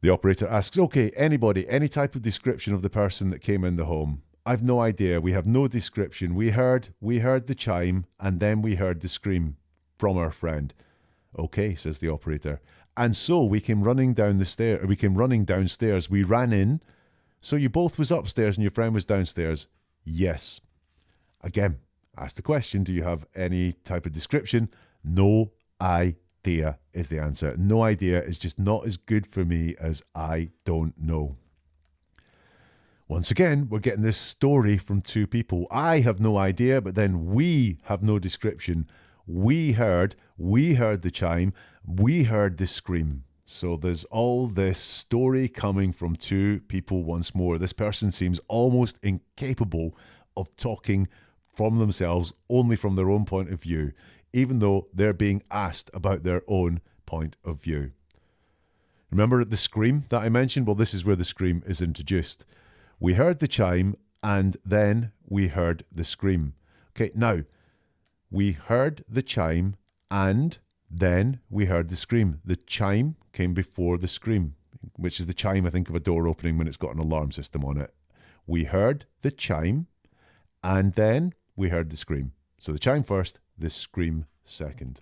The operator asks, okay, anybody, any type of description of the person that came in the home? I've no idea. We have no description. We heard the chime, and then we heard the scream from our friend. Okay, says the operator. And so we came running down the stair. We came running downstairs. We ran in. So you both was upstairs and your friend was downstairs? Yes. Again, ask the question, do you have any type of description? No idea is the answer. No idea is just not as good for me as I don't know. Once again, we're getting this story from two people. I have no idea, but then we have no description. We heard the chime, we heard the scream. So there's all this story coming from two people once more. This person seems almost incapable of talking from themselves, only from their own point of view, even though they're being asked about their own point of view. Remember the scream that I mentioned? Well, this is where the scream is introduced. We heard the chime, and then we heard the scream. Okay, now, we heard the chime, and then we heard the scream. The chime came before the scream, which is the chime, I think, of a door opening when it's got an alarm system on it. We heard the chime, and then we heard the scream. So the chime first, the scream second.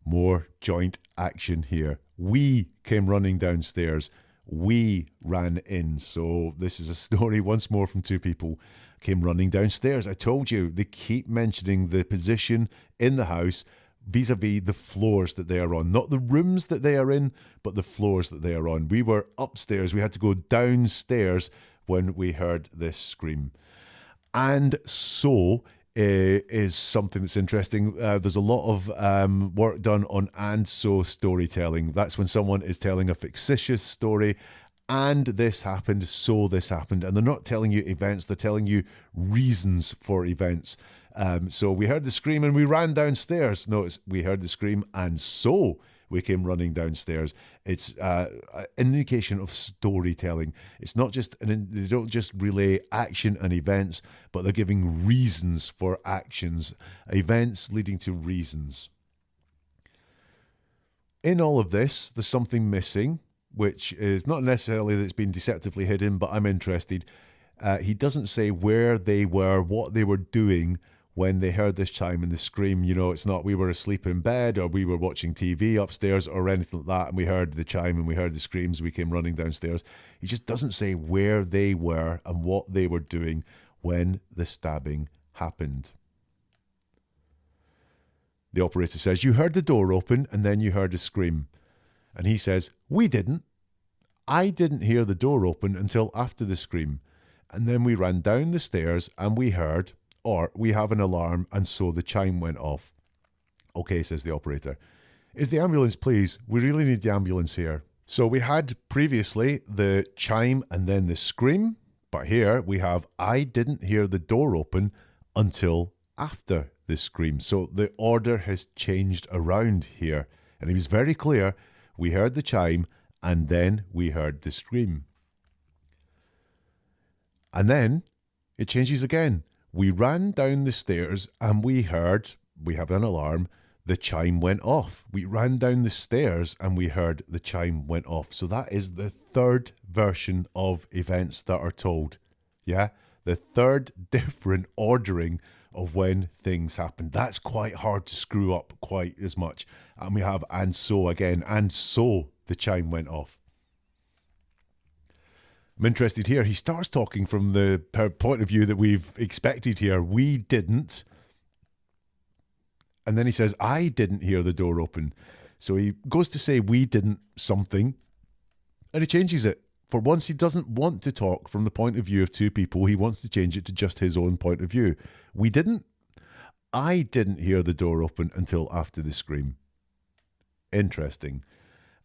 More joint action here. We came running downstairs. We ran in. So this is a story once more from two people. Came running downstairs. I told you, they keep mentioning the position in the house vis-a-vis the floors that they are on. Not the rooms that they are in, but the floors that they are on. We were upstairs. We had to go downstairs when we heard this scream. And so is something that's interesting. There's a lot of work done on and so storytelling. That's when someone is telling a fictitious story. And this happened, so this happened. And they're not telling you events, they're telling you reasons for events. So we heard the scream and we ran downstairs. No, we heard the scream and so we came running downstairs. It's an indication of storytelling. It's not just, they don't just relay action and events, but they're giving reasons for actions, events leading to reasons. In all of this, there's something missing, which is not necessarily that it's been deceptively hidden, but I'm interested. He doesn't say where they were, what they were doing when they heard this chime and the scream. You know, it's not we were asleep in bed or we were watching TV upstairs or anything like that, and we heard the chime and we heard the screams, we came running downstairs. He just doesn't say where they were and what they were doing when the stabbing happened. The operator says, you heard the door open and then you heard a scream. And he says, we didn't. I didn't hear the door open until after the scream. And then we ran down the stairs and we heard, or we have an alarm, and so the chime went off. Okay, says the operator. Is the ambulance, please? We really need the ambulance here. So we had previously the chime and then the scream, but here we have, I didn't hear the door open until after the scream. So the order has changed around here. And he was very clear. We heard the chime and then we heard the scream. And then it changes again. We ran down the stairs and we heard we have an alarm. The chime went off. We ran down the stairs and we heard the chime went off. So that is the third version of events that are told. Yeah? The third different ordering of when things happen. That's quite hard to screw up quite as much. And we have and so again. And so the chime went off. I'm interested here. He starts talking from the point of view that we've expected here. We didn't. And then he says, I didn't hear the door open. So he goes to say we didn't something. And he changes it. For once, he doesn't want to talk from the point of view of two people. He wants to change it to just his own point of view. We didn't. I didn't hear the door open until after the scream. Interesting.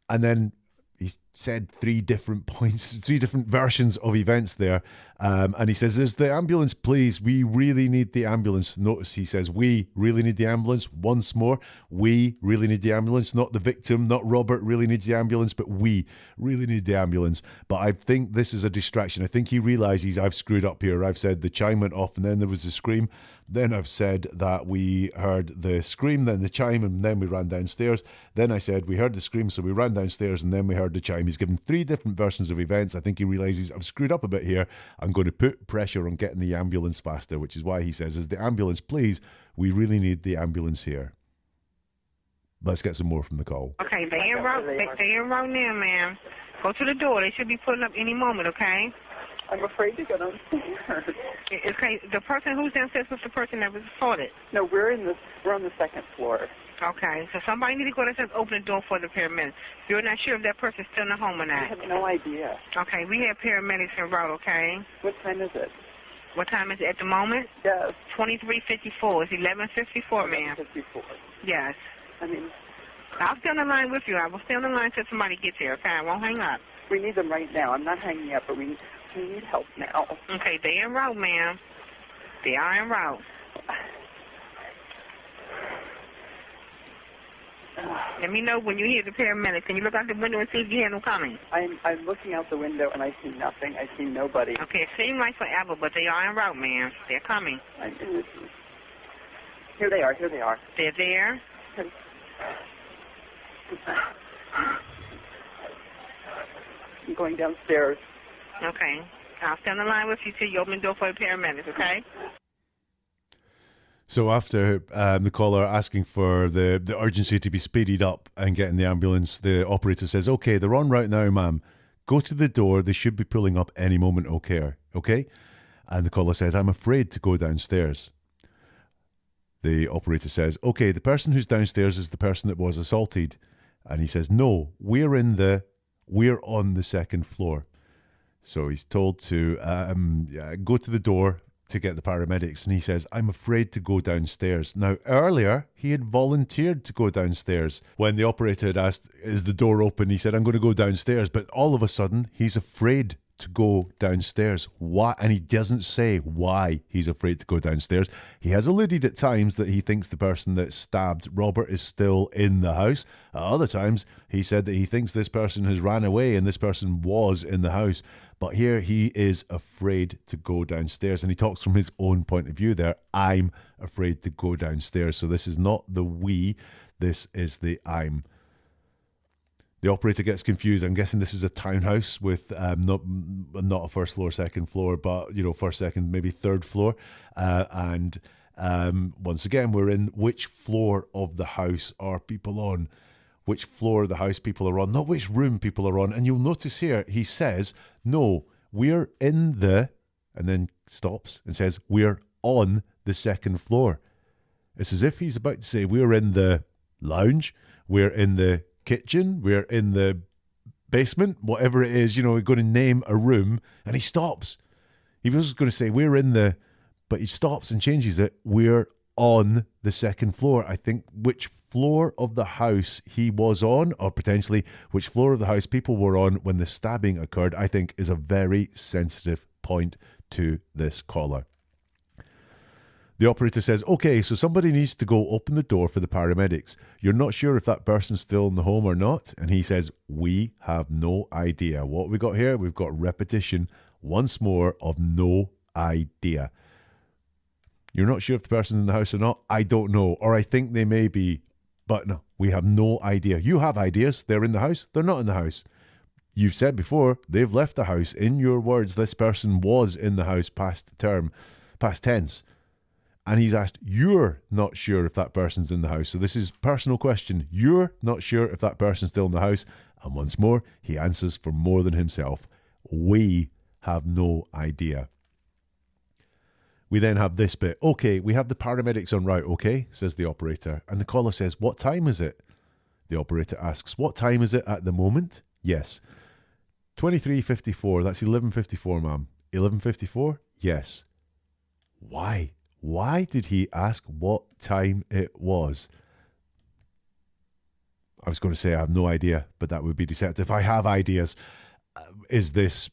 And then he said three different points, three different versions of events there. And he says, is the ambulance, please? We really need the ambulance. Notice he says, we really need the ambulance. Once more, we really need the ambulance. Not the victim, not Robert really needs the ambulance, but we really need the ambulance. But I think this is a distraction. I think he realizes I've screwed up here. I've said the chime went off and then there was a scream. Then I've said that we heard the scream, then the chime, and then we ran downstairs. Then I said we heard the scream, so we ran downstairs, and then we heard the chime. He's given three different versions of events. I think he realises I've screwed up a bit here. I'm going to put pressure on getting the ambulance faster, which is why he says, is the ambulance, please? We really need the ambulance here. Let's get some more from the call. Okay, they in route now, ma'am. Go to the door. They should be pulling up any moment, okay? I'm afraid to go downstairs. Okay, the person who's downstairs was the person that was assaulted. No, we're on the second floor. Okay, so somebody need to go downstairs and open the door for the paramedics. You're not sure if that person's still in the home or I not. have no idea. Okay, we have paramedics en route, okay? What time is it? What time is it at the moment? Yes. 23:54. It's 11:54, ma'am. 54. Yes. I mean, I'll stay on the line with you. I will stay on the line until somebody gets here, okay? I won't hang up. we need them right now. I'm not hanging up, but we need help now. Okay, they en route, ma'am. They are en route. Let me know when you hear the paramedics. Can you look out the window and see if you hear them coming? I'm looking out the window, and I see nothing. I see nobody. Okay, it seems like forever, but they are en route, ma'am. They're coming. Here they are. Here they are. They're there? I'm going downstairs. Okay. I'll stay on the line with you till you open the door for the paramedics, okay? So after the caller asking for the urgency to be speeded up and getting the ambulance, the operator says, okay, they're on route now, ma'am. Go to the door. They should be pulling up any moment, okay? And the caller says, I'm afraid to go downstairs. The operator says, okay, the person who's downstairs is the person that was assaulted. And he says, no, we're on the second floor. So he's told to go to the door to get the paramedics, and he says, I'm afraid to go downstairs. Now, earlier, he had volunteered to go downstairs. When the operator had asked, is the door open? He said, I'm going to go downstairs. But all of a sudden, he's afraid to go downstairs. Why? And he doesn't say why he's afraid to go downstairs. He has alluded at times that he thinks the person that stabbed Robert is still in the house. At other times, he said that he thinks this person has ran away and this person was in the house. But here he is afraid to go downstairs. And he talks from his own point of view there. I'm afraid to go downstairs. So this is not the we, this is the I'm. The operator gets confused. I'm guessing this is a townhouse with not a first floor, second floor, but first, second, maybe third floor. And once again, we're in which floor of the house are people on? Which floor of the house people are on, not which room people are on. And you'll notice here, he says, no, we're in the, and then stops and says, we're on the second floor. It's as if he's about to say, we're in the lounge, we're in the kitchen, we're in the basement, whatever it is, we're going to name a room, and he stops. He was going to say, we're in the, but he stops and changes it, we're on the second floor. I think which floor of the house he was on, or potentially which floor of the house people were on when the stabbing occurred, I think is a very sensitive point to this caller. The operator says, okay, so somebody needs to go open the door for the paramedics. You're not sure if that person's still in the home or not? And he says, we have no idea. What we got here, we've got repetition once more of no idea. You're not sure if the person's in the house or not? I don't know. Or I think they may be. But no, we have no idea. You have ideas. They're in the house. They're not in the house. You've said before, they've left the house. In your words, this person was in the house past tense. And he's asked, you're not sure if that person's in the house. So this is a personal question. You're not sure if that person's still in the house. And once more, he answers for more than himself. We have no idea. We then have this bit. Okay, we have the paramedics en route, okay, says the operator. And the caller says, what time is it? The operator asks, what time is it at the moment? Yes. 23:54, that's 11:54, ma'am. 11:54? Yes. Why? Why did he ask what time it was? I was going to say I have no idea, but that would be deceptive. I have ideas. Is this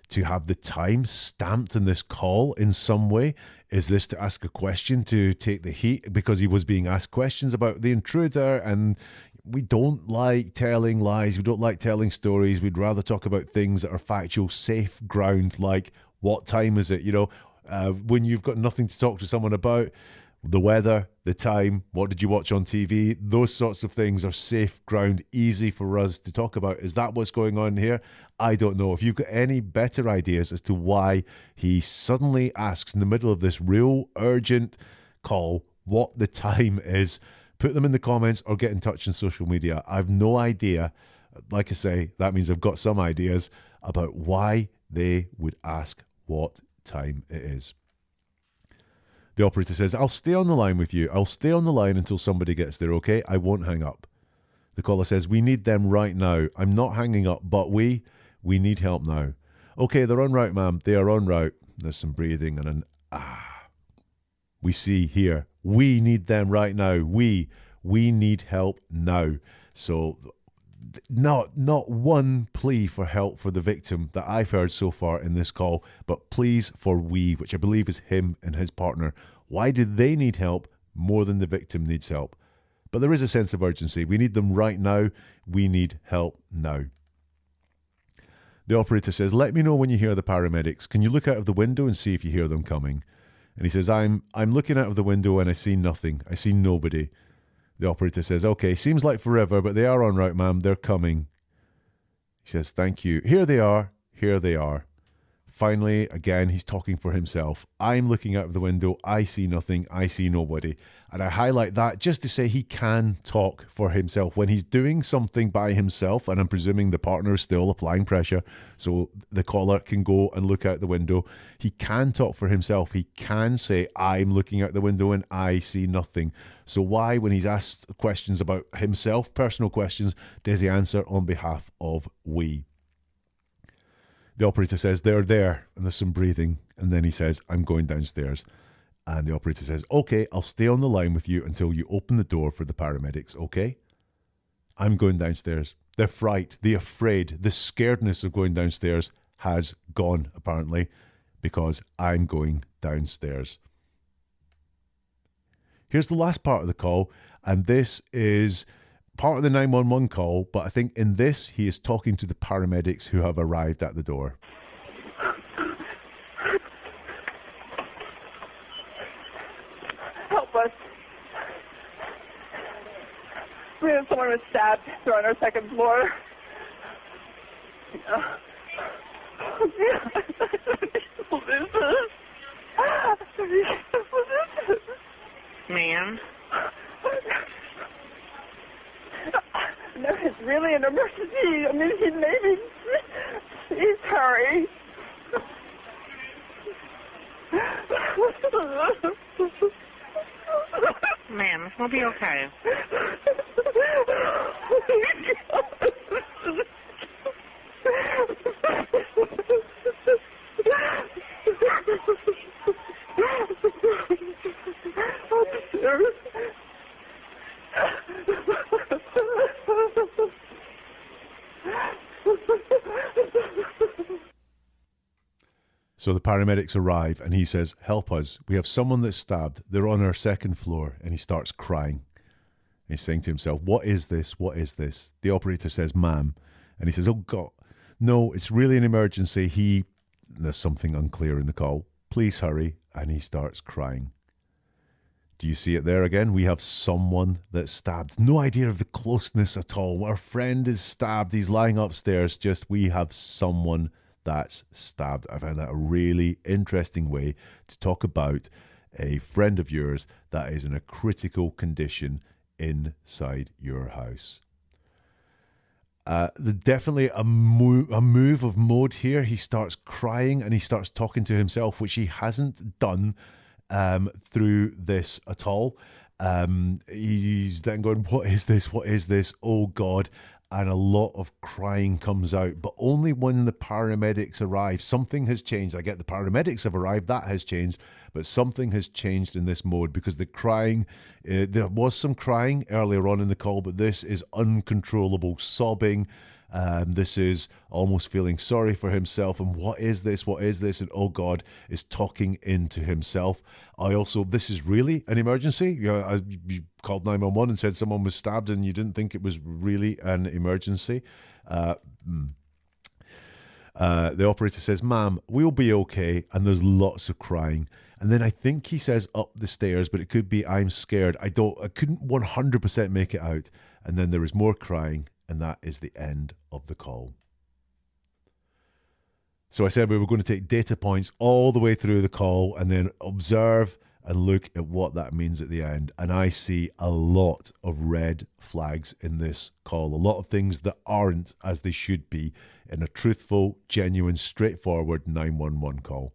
to have the time stamped in this call in some way? Is this to ask a question to take the heat because he was being asked questions about the intruder? And we don't like telling lies. We don't like telling stories. We'd rather talk about things that are factual, safe ground, like what time is it? You know, when you've got nothing to talk to someone about, the weather, the time, what did you watch on TV? Those sorts of things are safe ground, easy for us to talk about. Is that what's going on here? I don't know. If you've got any better ideas as to why he suddenly asks in the middle of this real urgent call what the time is, put them in the comments or get in touch on social media. I've no idea. Like I say, that means I've got some ideas about why they would ask what time it is. The operator says, I'll stay on the line with you. I'll stay on the line until somebody gets there, okay? I won't hang up. The caller says, we need them right now. I'm not hanging up, but we need help now. Okay, they're en route, ma'am. They are en route. There's some breathing and an We see here, we need them right now. We need help now. So not one plea for help for the victim that I've heard so far in this call, but pleas for we, which I believe is him and his partner. Why do they need help more than the victim needs help? But there is a sense of urgency. We need them right now. We need help now. The operator says, let me know when you hear the paramedics. Can you look out of the window and see if you hear them coming? And he says, I'm looking out of the window and I see nothing. I see nobody. The operator says, okay, seems like forever, but they are en route, ma'am. They're coming. He says, thank you. Here they are. Here they are. Finally, again, he's talking for himself. I'm looking out of the window. I see nothing. I see nobody. And I highlight that just to say he can talk for himself. When he's doing something by himself, and I'm presuming the partner is still applying pressure, so the caller can go and look out the window, he can talk for himself. He can say, I'm looking out the window and I see nothing. So why, when he's asked questions about himself, personal questions, does he answer on behalf of we? The operator says, they're there, and there's some breathing, and then he says, I'm going downstairs. And the operator says, okay, I'll stay on the line with you until you open the door for the paramedics, okay? I'm going downstairs. The fright, the afraid, the scaredness of going downstairs has gone, apparently, because I'm going downstairs. Here's the last part of the call, and this is part of the 911 call, but I think in this, he is talking to the paramedics who have arrived at the door. Help us. We have someone was stabbed. They're on our second floor. Ma'am? No, it's really an emergency. I mean, he maybe... Please hurry. Ma'am, it's going to be okay. So the paramedics arrive and he says, help us. We have someone that's stabbed. They're on our second floor. And he starts crying. He's saying to himself, what is this? What is this? The operator says, ma'am. And he says, oh God, no, it's really an emergency. There's something unclear in the call. Please hurry. And he starts crying. Do you see it there again? We have someone that's stabbed. No idea of the closeness at all. Our friend is stabbed. He's lying upstairs. Just we have someone that's stabbed. I found that a really interesting way to talk about a friend of yours that is in a critical condition inside your house. There's definitely a move of mode here. He starts crying and he starts talking to himself, which he hasn't done through this at all. He's then going, what is this? What is this? Oh God. And a lot of crying comes out, but only when the paramedics arrive. Something has changed. I get the paramedics have arrived, that has changed, but something has changed in this mode because the crying, there was some crying earlier on in the call, but this is uncontrollable sobbing. This is almost feeling sorry for himself. And what is this? What is this? And oh God, is talking into himself. This is really an emergency. You called 911 and said someone was stabbed and you didn't think it was really an emergency. The operator says, ma'am, we'll be okay. And there's lots of crying. And then I think he says up the stairs, but it could be I'm scared. I couldn't 100% make it out. And then there is more crying. And that is the end of the call. So I said we were going to take data points all the way through the call and then observe and look at what that means at the end. And I see a lot of red flags in this call, a lot of things that aren't as they should be in a truthful, genuine, straightforward 911 call.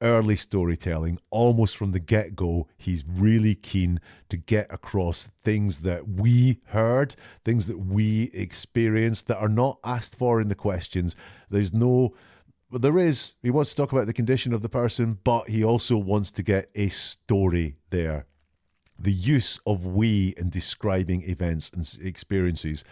Early storytelling, almost from the get-go, he's really keen to get across things that we heard, things that we experienced that are not asked for in the questions. He wants to talk about the condition of the person, but he also wants to get a story there. The use of we in describing events and experiences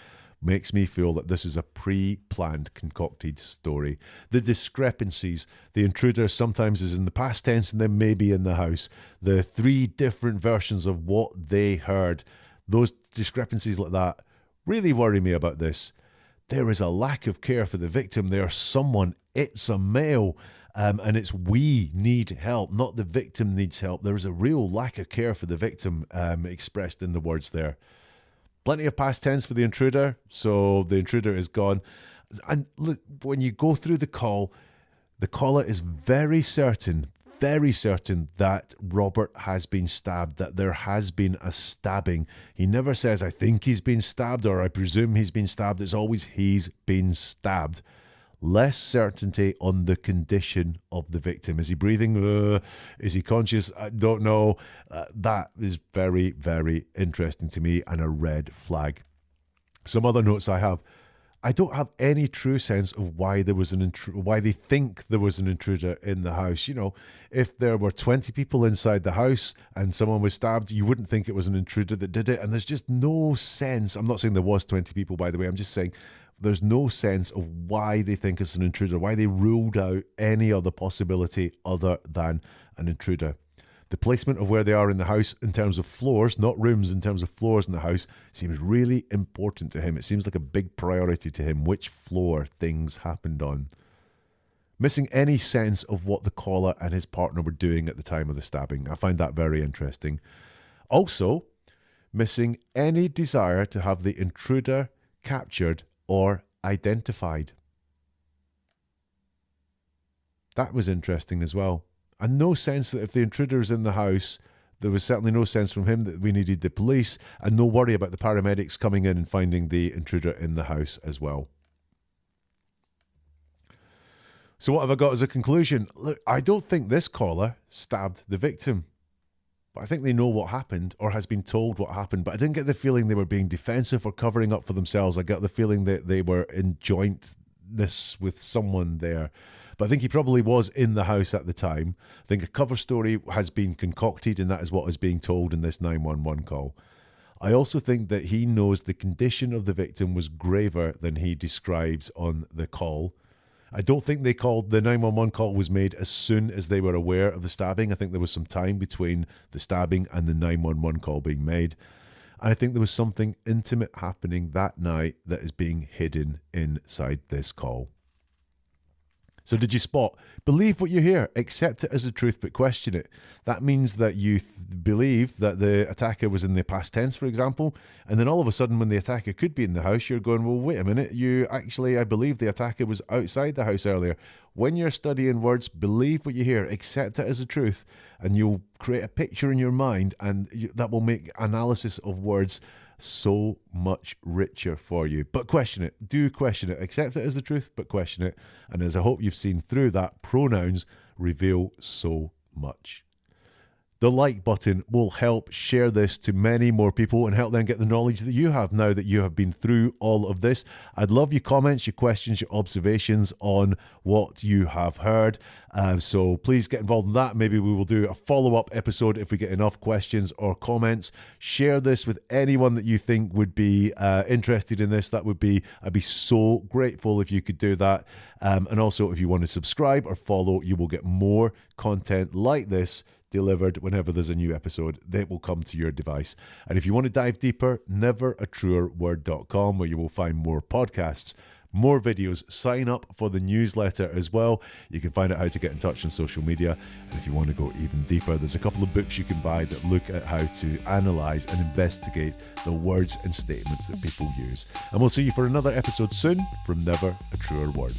makes me feel that this is a pre-planned, concocted story. The discrepancies, the intruder sometimes is in the past tense and then maybe in the house. The three different versions of what they heard, those discrepancies like that really worry me about this. There is a lack of care for the victim. There's someone, it's a male, and it's we need help, not the victim needs help. There is a real lack of care for the victim expressed in the words there. Plenty of past tense for the intruder, so the intruder is gone. And look, when you go through the call, the caller is very certain that Robert has been stabbed, that there has been a stabbing. He never says, I think he's been stabbed or I presume he's been stabbed. It's always he's been stabbed. Less certainty on the condition of the victim. Is he breathing? Is he conscious? I don't know. That is very, very interesting to me and a red flag. Some other notes I have. I don't have any true sense of why there was why they think there was an intruder in the house. You know, if there were 20 people inside the house and someone was stabbed, you wouldn't think it was an intruder that did it. And there's just no sense. I'm not saying there was 20 people, by the way. I'm just saying there's no sense of why they think it's an intruder, why they ruled out any other possibility other than an intruder. The placement of where they are in the house in terms of floors, not rooms, in terms of floors in the house, seems really important to him. It seems like a big priority to him, which floor things happened on. Missing any sense of what the caller and his partner were doing at the time of the stabbing. I find that very interesting. Also, missing any desire to have the intruder captured or identified. That was interesting as well. And no sense that if the intruder is in the house, there was certainly no sense from him that we needed the police, and no worry about the paramedics coming in and finding the intruder in the house as well. So what have I got as a conclusion? Look, I don't think this caller stabbed the victim. But I think they know what happened or has been told what happened. But I didn't get the feeling they were being defensive or covering up for themselves. I got the feeling that they were in jointness with someone there. But I think he probably was in the house at the time. I think a cover story has been concocted, and that is what is being told in this 911 call. I also think that he knows the condition of the victim was graver than he describes on the call. I don't think the 911 call was made as soon as they were aware of the stabbing. I think there was some time between the stabbing and the 911 call being made. And I think there was something intimate happening that night that is being hidden inside this call. So did you spot? Believe what you hear, accept it as the truth, but question it. That means that you believe that the attacker was in the past tense, for example, and then all of a sudden when the attacker could be in the house, you're going, well, wait a minute, I believe the attacker was outside the house earlier. When you're studying words, believe what you hear, accept it as the truth, and you'll create a picture in your mind, and that will make analysis of words so much richer for you. But question it. Do question it. Accept it as the truth, but question it. And as I hope you've seen through that, pronouns reveal so much. The like button will help share this to many more people and help them get the knowledge that you have now that you have been through all of this. I'd love your comments, your questions, your observations on what you have heard. So please get involved in that. Maybe we will do a follow-up episode if we get enough questions or comments. Share this with anyone that you think would be interested in this. I'd be so grateful if you could do that. And also, if you want to subscribe or follow, you will get more content like this delivered whenever there's a new episode that will come to your device. And if you want to dive deeper, neveratruerword.com, where you will find more podcasts, more videos. Sign up for the newsletter as well. You can find out how to get in touch on social media. And if you want to go even deeper, there's a couple of books you can buy that look at how to analyze and investigate the words and statements that people use. And we'll see you for another episode soon from Never a Truer Word.